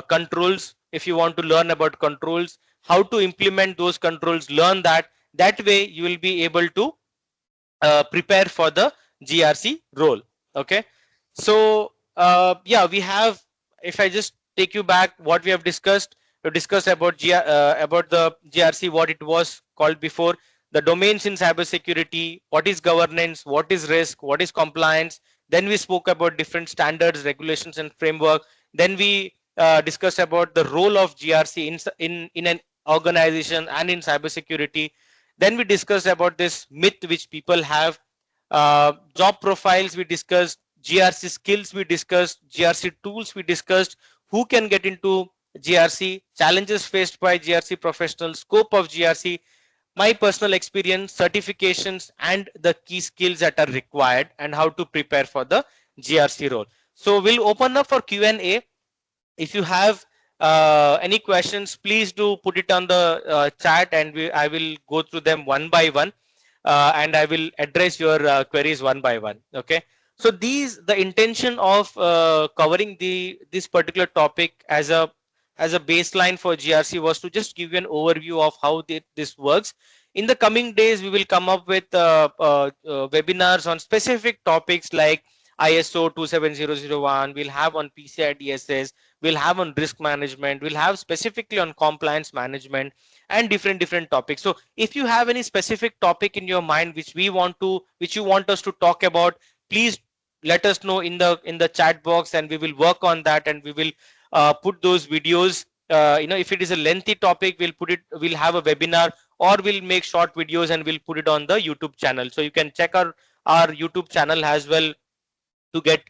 controls if you want to learn about controls, how to implement those controls, learn that. That way you will be able to prepare for the GRC role. Okay, so yeah, we have, if I just take you back what we have discussed, to discuss about about the GRC, what it was called before, the domains in cybersecurity, what is governance, what is risk, what is compliance. Then we spoke about different standards, regulations, and framework. Then we discussed about the role of GRC in an organization and in cybersecurity. Then we discussed about this myth which people have, job profiles we discussed, GRC skills we discussed, GRC tools we discussed, who can get into GRC, challenges faced by GRC professionals, scope of GRC, my personal experience, certifications, and the key skills that are required, and how to prepare for the GRC role. So we'll open up for Q&A. If you have any questions, please do put it on the chat, and I will go through them one by one, and I will address your queries one by one. Okay, so the intention of covering this particular topic as a baseline for GRC was to just give you an overview of how this works. In the coming days, we will come up with webinars on specific topics like ISO 27001. We'll have on PCI DSS. We'll have on risk management. We'll have specifically on compliance management and different topics. So if you have any specific topic in your mind which you want us to talk about, please let us know in the chat box, and we will work on that, and we will put those videos. If it is a lengthy topic, we'll have a webinar, or we'll make short videos and we'll put it on the YouTube channel. So you can check our YouTube channel as well to get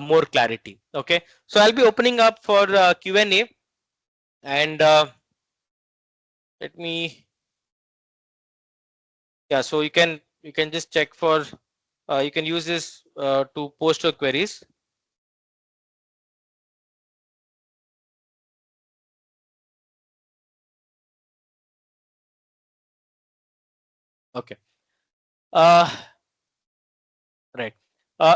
more clarity. Okay, so I'll be opening up for Q&A, and let me, yeah, so you can just check for, you can use this to post your queries. Okay, right.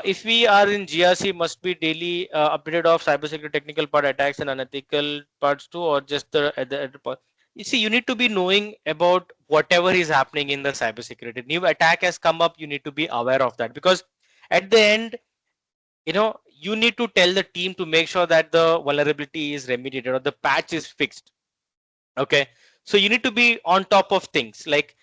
If we are in GRC, must be daily updated of cybersecurity technical part attacks and unethical parts too, or just the part? You see, you need to be knowing about whatever is happening in the cybersecurity. New attack has come up, you need to be aware of that, because at the end, you need to tell the team to make sure that the vulnerability is remediated or the patch is fixed. Okay, so you need to be on top of things. Like,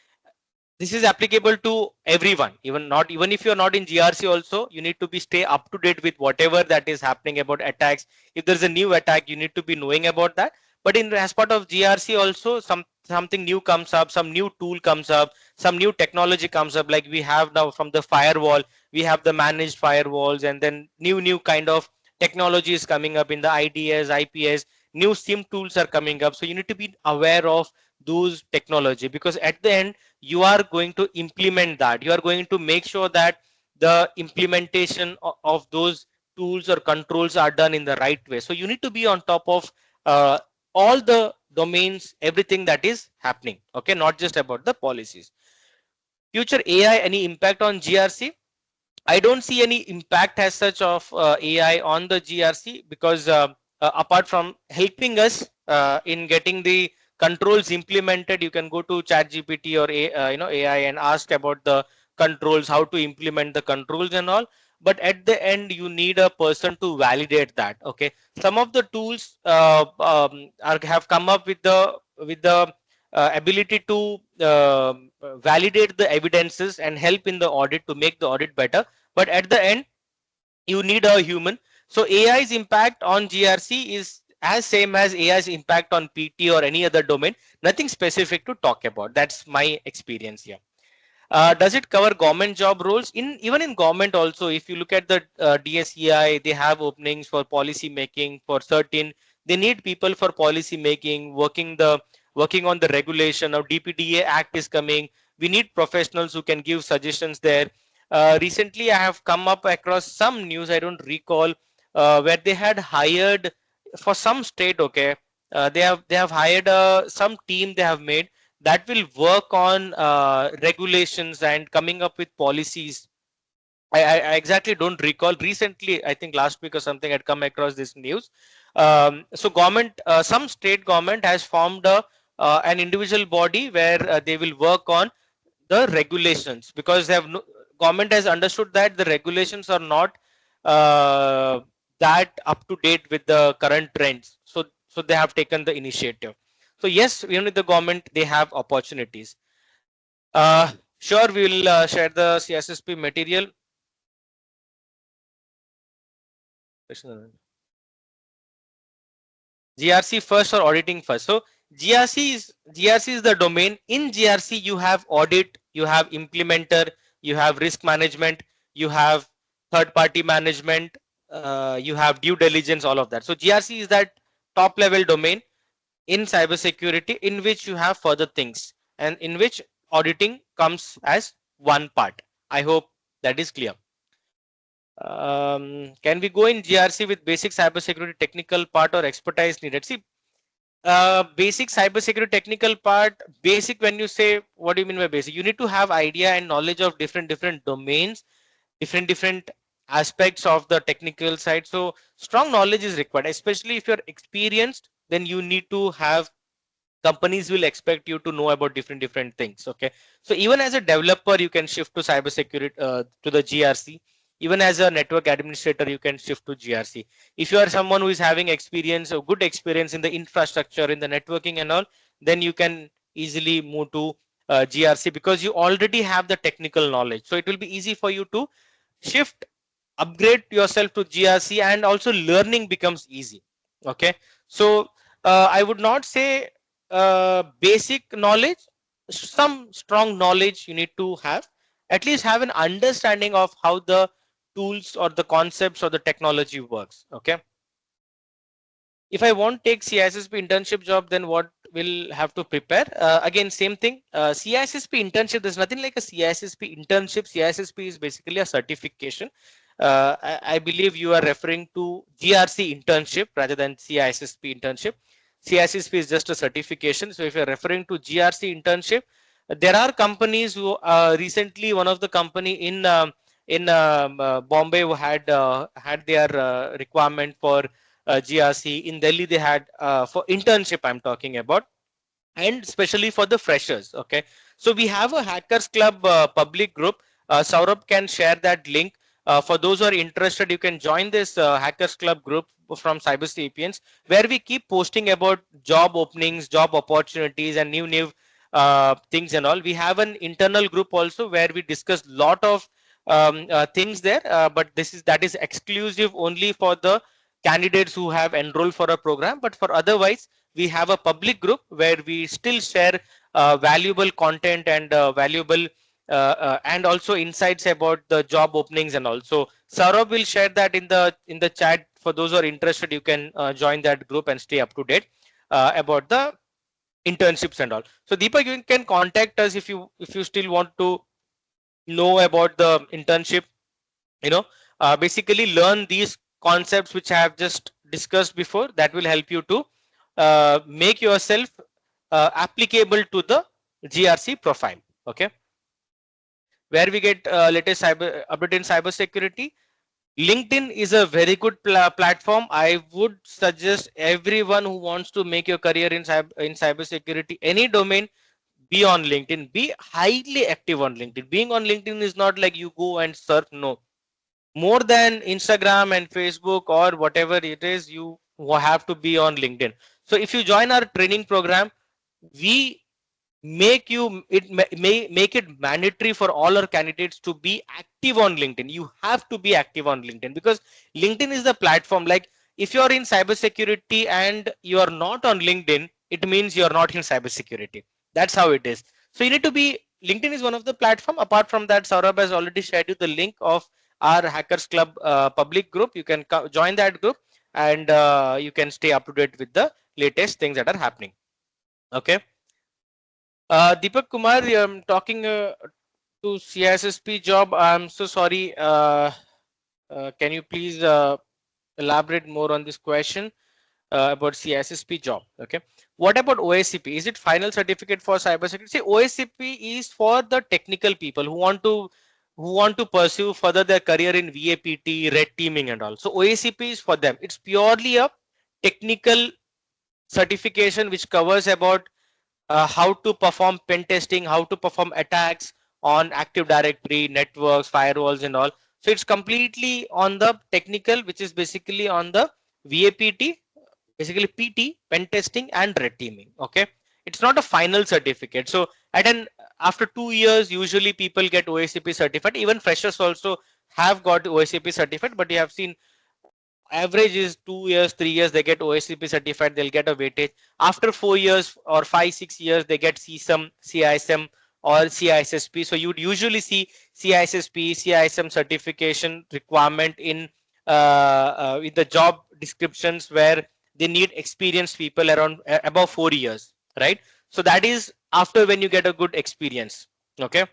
this is applicable to everyone, even if you're not in GRC also, you need to be stay up to date with whatever that is happening about attacks. If there's a new attack, you need to be knowing about that. But as part of GRC also, something new comes up, some new tool comes up, some new technology comes up. Like we have now from the firewall, we have the managed firewalls, and then new kind of technology is coming up in the IDS, IPS. New SIM tools are coming up, so you need to be aware of those technology, because at the end you are going to implement that. You are going to make sure that the implementation of those tools or controls are done in the right way. So you need to be on top of all the domains, everything that is happening. Okay, not just about the policies. Future AI, any impact on GRC? I don't see any impact as such of AI on the GRC, because apart from helping us in getting the controls implemented, you can go to ChatGPT or AI and ask about the controls, how to implement the controls and all. But at the end, you need a person to validate that. Okay, some of the tools have come up with the ability to validate the evidences and help in the audit to make the audit better. But at the end, you need a human. So AI's impact on GRC is as same as AI's impact on PT or any other domain. Nothing specific to talk about. That's my experience here. Does it cover government job roles? Even in government also, if you look at the DSEI, they have openings for policy making for certain. They need people for policy making, working on the regulation. Now DPDA Act is coming. We need professionals who can give suggestions there. Recently, I have come up across some news, I don't recall, where they had hired for some state. Okay, they have hired some team they have made that will work on regulations and coming up with policies. I exactly don't recall. Recently, I think last week or something, I'd come across this news. So government, some state government has formed an individual body where they will work on the regulations, because they have government has understood that the regulations are not uh, that up to date with the current trends. So they have taken the initiative. So yes, even with the government, they have opportunities. Sure, we will share the CSSP material. GRC first or auditing first? So GRC is the domain. In GRC, you have audit, you have implementer, you have risk management, you have third party management, you have due diligence, all of that. So GRC is that top level domain in cybersecurity, in which you have further things, and in which auditing comes as one part. I hope that is clear. Can we go in GRC with basic cybersecurity technical part or expertise needed? See, basic cybersecurity technical part. Basic, when you say, what do you mean by basic? You need to have idea and knowledge of different domains, different aspects of the technical side. So strong knowledge is required, especially if you're experienced. Then you need to have, companies will expect you to know about different things. Okay, so even as a developer, you can shift to cybersecurity, to the GRC. Even as a network administrator, you can shift to GRC. If you are someone who is having experience, or good experience in the infrastructure, in the networking and all, then you can easily move to GRC, because you already have the technical knowledge. So it will be easy for you to shift, upgrade yourself to GRC, and also learning becomes easy. Okay, so I would not say basic knowledge. Some strong knowledge you need to have, at least have an understanding of how the tools or the concepts or the technology works. Okay, if I want to take CISSP internship job, then what will have to prepare? Again, same thing. CISSP internship, there's nothing like a CISSP internship. CISSP is basically a certification. I believe you are referring to GRC internship rather than CISSP internship. CISSP is just a certification. So if you're referring to GRC internship, there are companies who recently, one of the company in Bombay who had their requirement for GRC. In Delhi, they had for internship, I'm talking about, and especially for the freshers. Okay, so we have a Hackers Club public group. Saurabh can share that link. For those who are interested, you can join this Hackers Club group from CyberSapiens, where we keep posting about job openings, job opportunities, and new things and all. We have an internal group also where we discuss lot of things there, but that is exclusive only for the candidates who have enrolled for a program. But for otherwise, we have a public group where we still share valuable content and valuable and also insights about the job openings and all. So Saurabh will share that in the chat. For those who are interested, you can join that group and stay up to date about the internships and all. So Deepak, you can contact us if you still want to know about the internship. You know, basically learn these concepts which I have just discussed before. That will help you to make yourself applicable to the GRC profile. Okay, where we get latest cyber update in cybersecurity. LinkedIn is a very good platform. I would suggest everyone who wants to make your career in cybersecurity, any domain, be on LinkedIn. Be highly active on LinkedIn. Being on LinkedIn is not like you go and surf. No, more than Instagram and Facebook or whatever it is, you have to be on LinkedIn. So if you join our training program, we make it mandatory for all our candidates to be active on LinkedIn. You have to be active on LinkedIn, because LinkedIn is the platform. Like, if you're in cybersecurity and you are not on LinkedIn, it means you're not in cybersecurity. That's how it is. So you need to be, LinkedIn is one of the platform. Apart from that, Saurabh has already shared you the link of our Hackers Club public group. You can join that group, and you can stay up to date with the latest things that are happening. Okay. Deepak Kumar, I'm talking to CISSP job. I'm so sorry. Can you please elaborate more on this question about CISSP job? Okay. What about OSCP? Is it final certificate for cybersecurity? See, OSCP is for the technical people who want to pursue further their career in VAPT, red teaming, and all. So OSCP is for them. It's purely a technical certification which covers about how to perform pen testing, how to perform attacks on Active Directory, networks, firewalls, and all. So it's completely on the technical, which is basically on the VAPT, basically PT, pen testing, and red teaming. Okay, it's not a final certificate. So at an after 2 years, usually people get OSCP certified. Even freshers also have got OSCP certified, but you have seen average is 2 years, 3 years, they get OSCP certified, they'll get a weightage. After 4 years or 5, 6 years, they get CSAM, CISM, or CISSP. So you'd usually see CISSP, CISM certification requirement in the job descriptions where they need experienced people around above 4 years, right? So that is after when you get a good experience. Okay.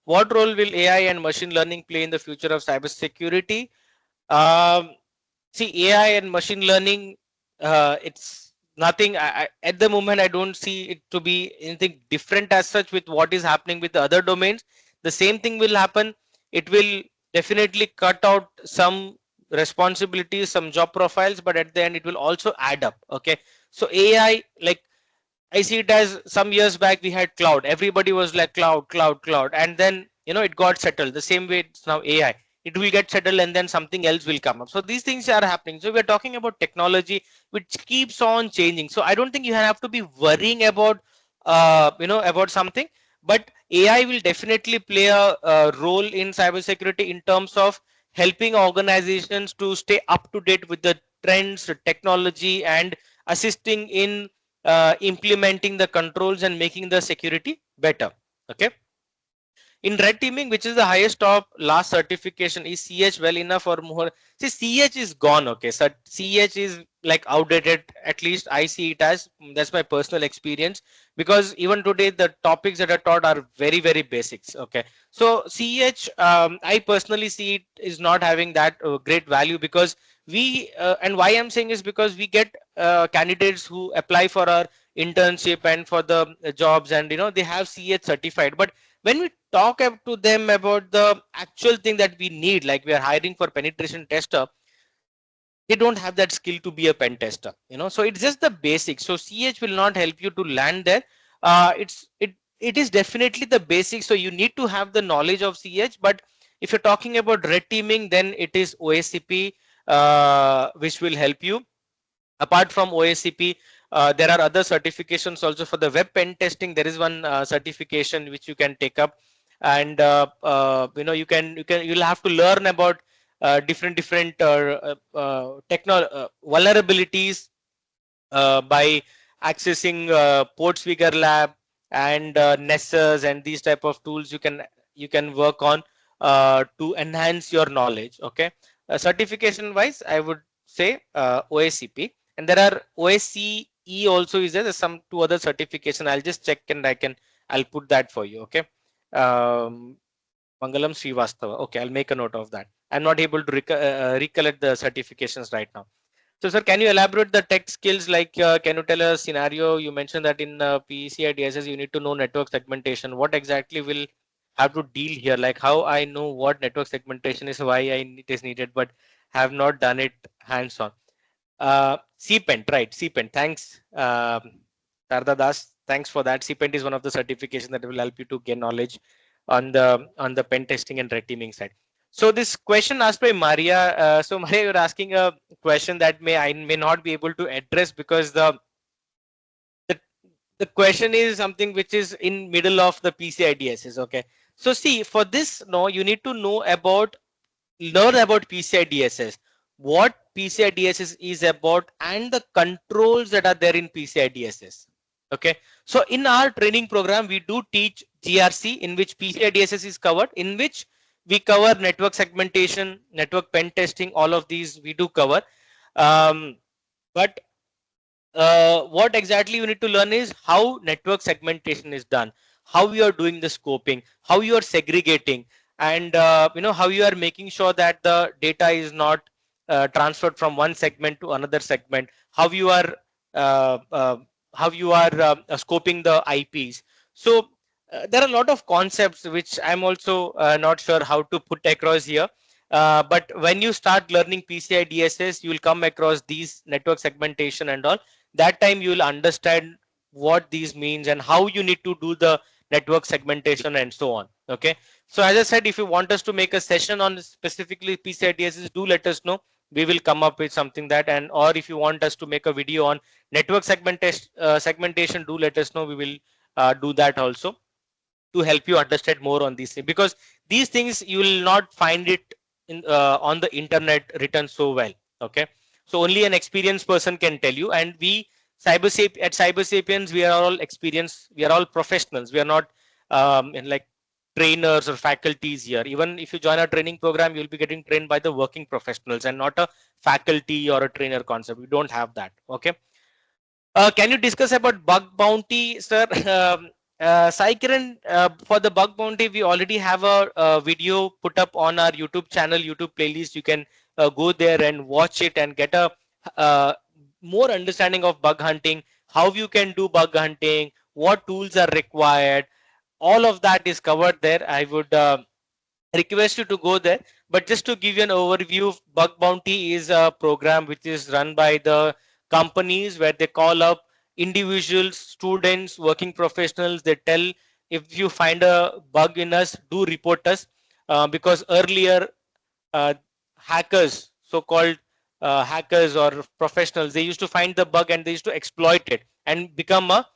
What role will AI and machine learning play in the future of cybersecurity? Um, See, AI and machine learning, it's nothing. At the moment, I don't see it to be anything different as such with what is happening with the other domains. The same thing will happen. It will definitely cut out some responsibilities, some job profiles, but at the end, it will also add up. Okay. So AI, like I see it as some years back we had cloud. Everybody was like cloud, cloud, cloud, and then it got settled. The same way it's now AI. It will get settled and then something else will come up. So these things are happening. So we're talking about technology which keeps on changing. So I don't think you have to be worrying about about something, but AI will definitely play a role in cybersecurity in terms of helping organizations to stay up to date with the trends, technology, and assisting in implementing the controls and making the security better. Okay. In red teaming, which is the highest top last certification, is CH well enough or more? See, CH is gone. Okay, so CH is like outdated. At least I see it as. That's my personal experience, because even today the topics that are taught are very very basics. Okay, so CH, I personally see it is not having that great value, because we and why I'm saying is because we get candidates who apply for our internship and for the jobs, and they have CH certified, but when we talk to them about the actual thing that we need, like we are hiring for penetration tester, they don't have that skill to be a pen tester. So it's just the basics. So CH will not help you to land there. It is definitely the basics. So you need to have the knowledge of CH, but if you're talking about red teaming, then it is OSCP which will help you. Apart from OSCP, there are other certifications also for the web pen testing. There is one certification which you can take up, and you'll have to learn about different vulnerabilities by accessing Portswigger Lab and Nessers and these type of tools. You can work on to enhance your knowledge. Okay, certification wise, I would say OSCP, and there are OSCE also is there. There's some two other certification. I'll just check and I'll put that for you. Okay. Um, Mangalam Srivastava. Okay, I'll make a note of that. I'm not able to recollect the certifications right now. So, sir, can you elaborate the tech skills? Like, can you tell a scenario? You mentioned that in PCI DSS, you need to know network segmentation. What exactly will have to deal here? Like, how I know what network segmentation is, why it is needed, but have not done it hands-on. CPENT, right? CPENT. Thanks, Sarda Das. Thanks for that. CPENT is one of the certifications that will help you to gain knowledge on the pen testing and red teaming side. So this question asked by Maria. So Maria, you're asking a question that I may not be able to address, because the the question is something which is in middle of the PCI DSS. Okay. So see, for this, no, you need to learn about PCI DSS, what PCI DSS is about, and the controls that are there in PCI DSS. Okay, so in our training program, we do teach GRC, in which PCI DSS is covered, in which we cover network segmentation, network pen testing, all of these we do cover. But what exactly you need to learn is how network segmentation is done, how you are doing the scoping, how you are segregating, and how you are making sure that the data is not transferred from one segment to another segment, how you are uh, uh, scoping the IPs. So there are a lot of concepts which I'm also not sure how to put across here. But when you start learning PCI DSS, you will come across these network segmentation and all. That time you will understand what these means and how you need to do the network segmentation and so on. Okay. So as I said, if you want us to make a session on specifically PCI DSS, do let us know. We will come up with something that, and or if you want us to make a video on network segmentation, do let us know. We will do that also to help you understand more on these things, because these things you will not find it in on the internet written so well. Okay, so only an experienced person can tell you, and we at CyberSapiens, we are all experienced, we are all professionals, we are not in like trainers or faculties here. Even if you join a training program, you'll be getting trained by the working professionals and not a faculty or a trainer concept. We don't have that. Okay. Can you discuss about bug bounty, sir? Sai Kiran, for the bug bounty, we already have a video put up on our YouTube channel, YouTube playlist. You can go there and watch it and get a uh, more understanding of bug hunting, how you can do bug hunting, what tools are required. All of that is covered there. I would request you to go there. But just to give you an overview, Bug Bounty is a program which is run by the companies where they call up individuals, students, working professionals. They tell, if you find a bug in us, do report us. Because earlier uh, hackers, so-called hackers or professionals, they used to find the bug and they used to exploit it and become a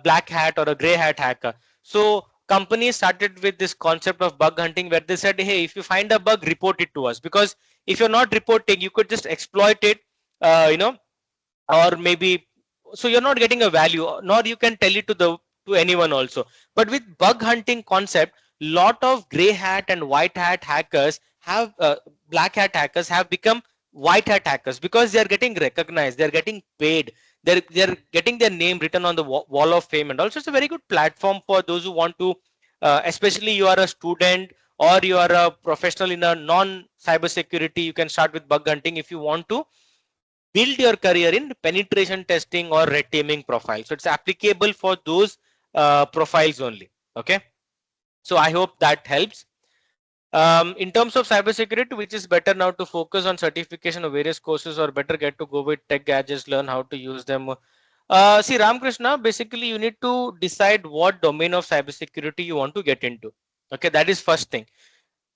black hat or a gray hat hacker. So companies started with this concept of bug hunting, where they said, hey, if you find a bug, report it to us, because if you're not reporting, you could just exploit it, you know, or maybe, so you're not getting a value, nor you can tell it to anyone also. But with bug hunting concept, lot of gray hat and white hat hackers have black hat hackers have become white hat hackers, because they are getting recognized, they're getting paid, they're getting their name written on the wall of fame. And also it's a very good platform for those who want to, especially you are a student or you are a professional in a non cybersecurity, you can start with bug hunting if you want to build your career in penetration testing or red teaming profile. So it's applicable for those profiles only. Okay. So I hope that helps. In terms of cybersecurity, which is better now, to focus on certification of various courses, or better get to go with tech gadgets, learn how to use them? See, Ramkrishna, basically you need to decide what domain of cybersecurity you want to get into. Okay, that is first thing,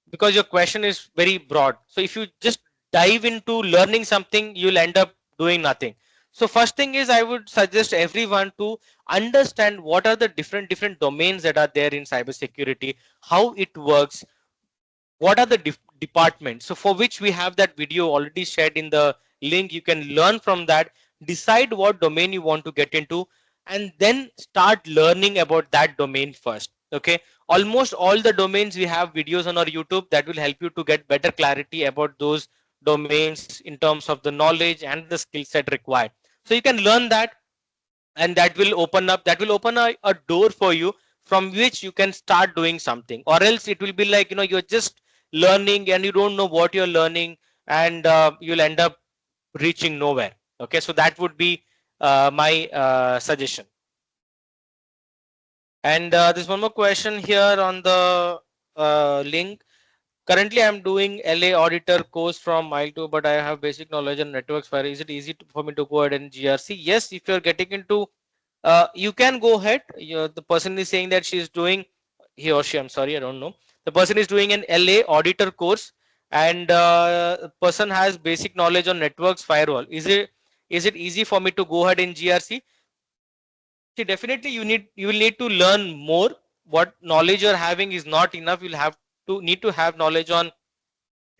because your question is very broad. So if you just dive into learning something, you'll end up doing nothing. So first thing is, I would suggest everyone to understand what are the different domains that are there in cybersecurity, how it works, what are the departments. So for which we have that video already shared in the link. You can learn from that, decide what domain you want to get into, and then start learning about that domain first. Okay, almost all the domains, we have videos on our YouTube that will help you to get better clarity about those domains in terms of the knowledge and the skill set required. So you can learn that, and that will open a door for you, from which you can start doing something. Or else it will be like, you're just learning and you don't know what you're learning, and you'll end up reaching nowhere. Okay, so that would be my suggestion. And there's one more question here on the link. Currently, I'm doing LA auditor course from Mile 2, but I have basic knowledge on networks. Fire. Is it easy for me to go ahead and GRC? Yes, if you're getting into, you can go ahead. The person is saying that she's doing, he or she, I'm sorry, I don't know. The person is doing an LA auditor course, and the person has basic knowledge on networks, firewall. Is it easy for me to go ahead and GRC? See, definitely you will need to learn more. What knowledge you're having is not enough. You'll have to need to have knowledge on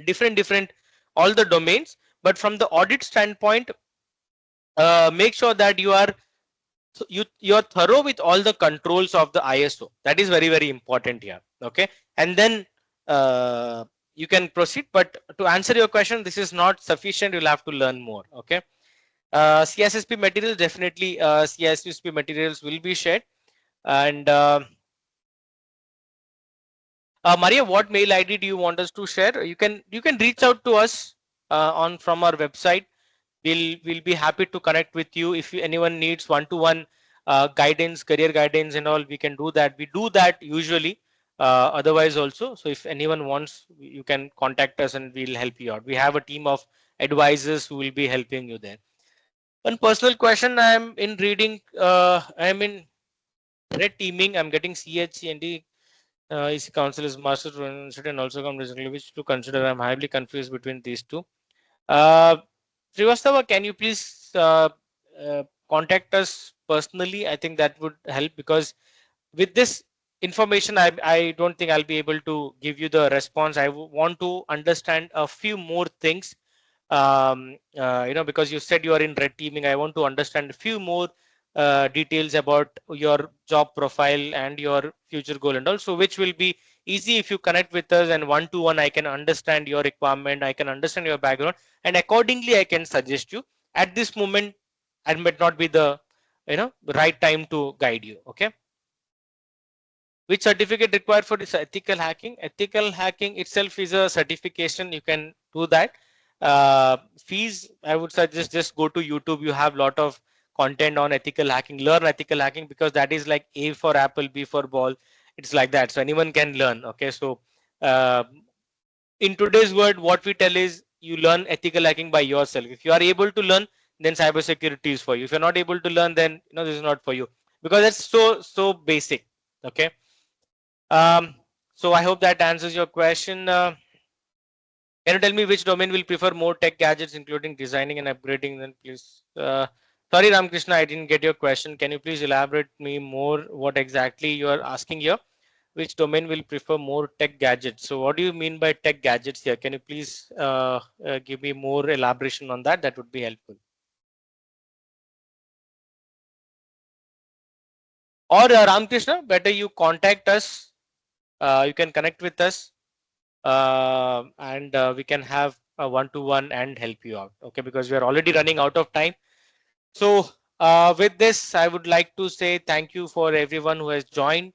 different all the domains. But from the audit standpoint, make sure that you're thorough with all the controls of the ISO. That is very important here. Okay, and then you can proceed. But to answer your question, this is not sufficient. You'll have to learn more. Okay. CSSP materials, definitely CSSP materials will be shared. And Maria, what mail ID do you want us to share? You can reach out to us on from our website. We'll be happy to connect with you. If anyone needs one-to-one guidance, career guidance and all, we can do that. We do that usually. otherwise also. So if anyone wants, you can contact us and we'll help you out. We have a team of advisors who will be helping you there. One personal question: I'm in reading. I'm in red teaming. I'm getting CHCND. EC Council is master and also come recently, which to consider. I'm highly confused between these two. Uh, Srivastava, can you please contact us personally? I think that would help, because with this information, I don't think I'll be able to give you the response. I want to understand a few more things. Because you said you are in red teaming, I want to understand a few more details about your job profile and your future goal, and also which will be easy if you connect with us, and one to one I can understand your requirement, I can understand your background, and accordingly I can suggest you. At this moment, it might not be the right time to guide you. Okay. Which certificate required for this ethical hacking? Ethical hacking itself is a certification. You can do that. Fees, I would suggest just go to YouTube. You have a lot of content on ethical hacking. Learn ethical hacking, because that is like A for apple, B for ball. It's like that. So anyone can learn. Okay. So uh, in today's world, what we tell is you learn ethical hacking by yourself. If you are able to learn, then cybersecurity is for you. If you're not able to learn, then this is not for you, because it's so basic. Okay. um, so I hope that answers your question. Can you tell me which domain will prefer more tech gadgets, including designing and upgrading? Then please. Sorry, Ramakrishna, I didn't get your question. Can you please elaborate me more what exactly you are asking here? Which domain will prefer more tech gadgets? So what do you mean by tech gadgets here? Can you please give me more elaboration on that? That would be helpful. Or Ramakrishna, better you contact us. You can connect with us, and we can have a one-to-one and help you out. Okay, because we are already running out of time. So with this, I would like to say thank you for everyone who has joined.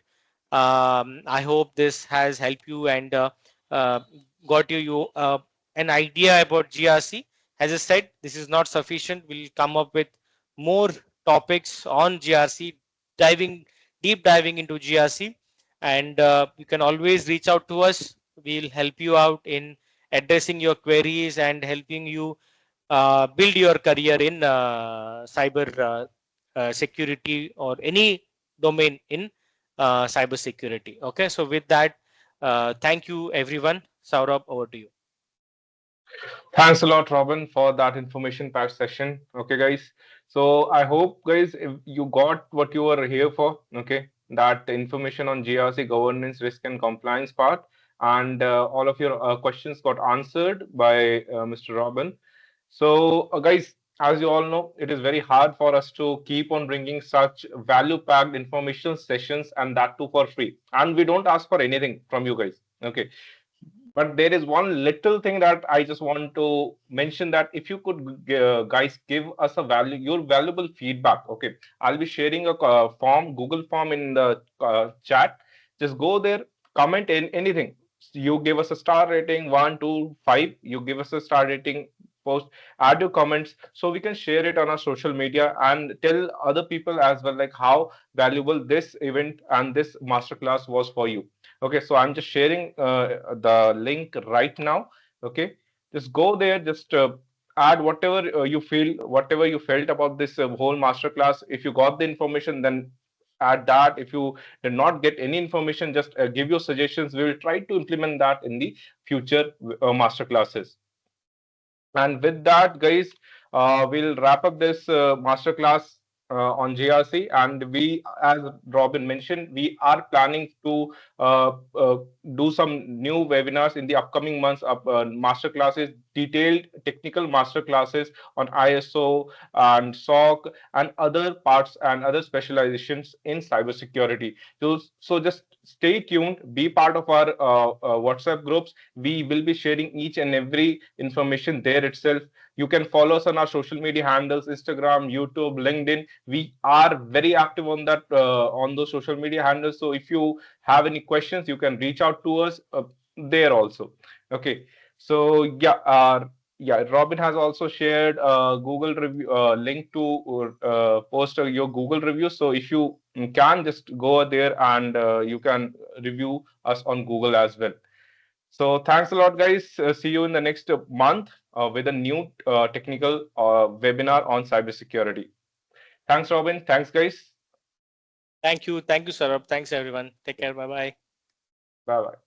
I hope this has helped you and uh, got you an idea about GRC. As I said, this is not sufficient. We'll come up with more topics on GRC, diving deep diving into GRC, and you can always reach out to us. We'll help you out in addressing your queries and helping you build your career in cyber security or any domain in cyber security. Okay, so with that, thank you everyone. Saurabh, over to you. Thanks a lot, Robin, for that information packed session. Okay, guys. So I hope, guys, if you got what you were here for. Okay, that information on GRC governance, risk, and compliance part, and all of your questions got answered by Mr. Robin. So, guys, as you all know, it is very hard for us to keep on bringing such value-packed information sessions, and that too for free. And we don't ask for anything from you guys. Okay, but there is one little thing that I just want to mention, that if you could, guys, give us a value, your valuable feedback. Okay, I'll be sharing a form, Google form in the chat. Just go there, comment in anything. You give us a star rating, 1, 2, 5. You give us a star rating. Post, add your comments so we can share it on our social media and tell other people as well, like how valuable this event and this masterclass was for you. Okay, so I'm just sharing the link right now. Okay, just go there, just add whatever you feel, whatever you felt about this whole masterclass. If you got the information, then add that. If you did not get any information, just give your suggestions. We will try to implement that in the future masterclasses. And with that, guys, we'll wrap up this masterclass on GRC. And we, as Robin mentioned, we are planning to do some new webinars in the upcoming months of masterclasses, detailed technical masterclasses on ISO and SOC and other parts and other specializations in cybersecurity. So just stay tuned, be part of our WhatsApp groups. We will be sharing each and every information there itself. You can follow us on our social media handles: Instagram, YouTube, LinkedIn. We are very active on that on those social media handles. So if you have any questions, you can reach out to us there also. Okay. So yeah, yeah, Robin has also shared a Google review link to post your Google review. So if you can just go there and you can review us on Google as well. So thanks a lot, guys. See you in the next month with a new technical webinar on cybersecurity. Thanks, Robin. Thanks, guys. Thank you, Saurabh. Thanks everyone. Take care. Bye bye. Bye bye.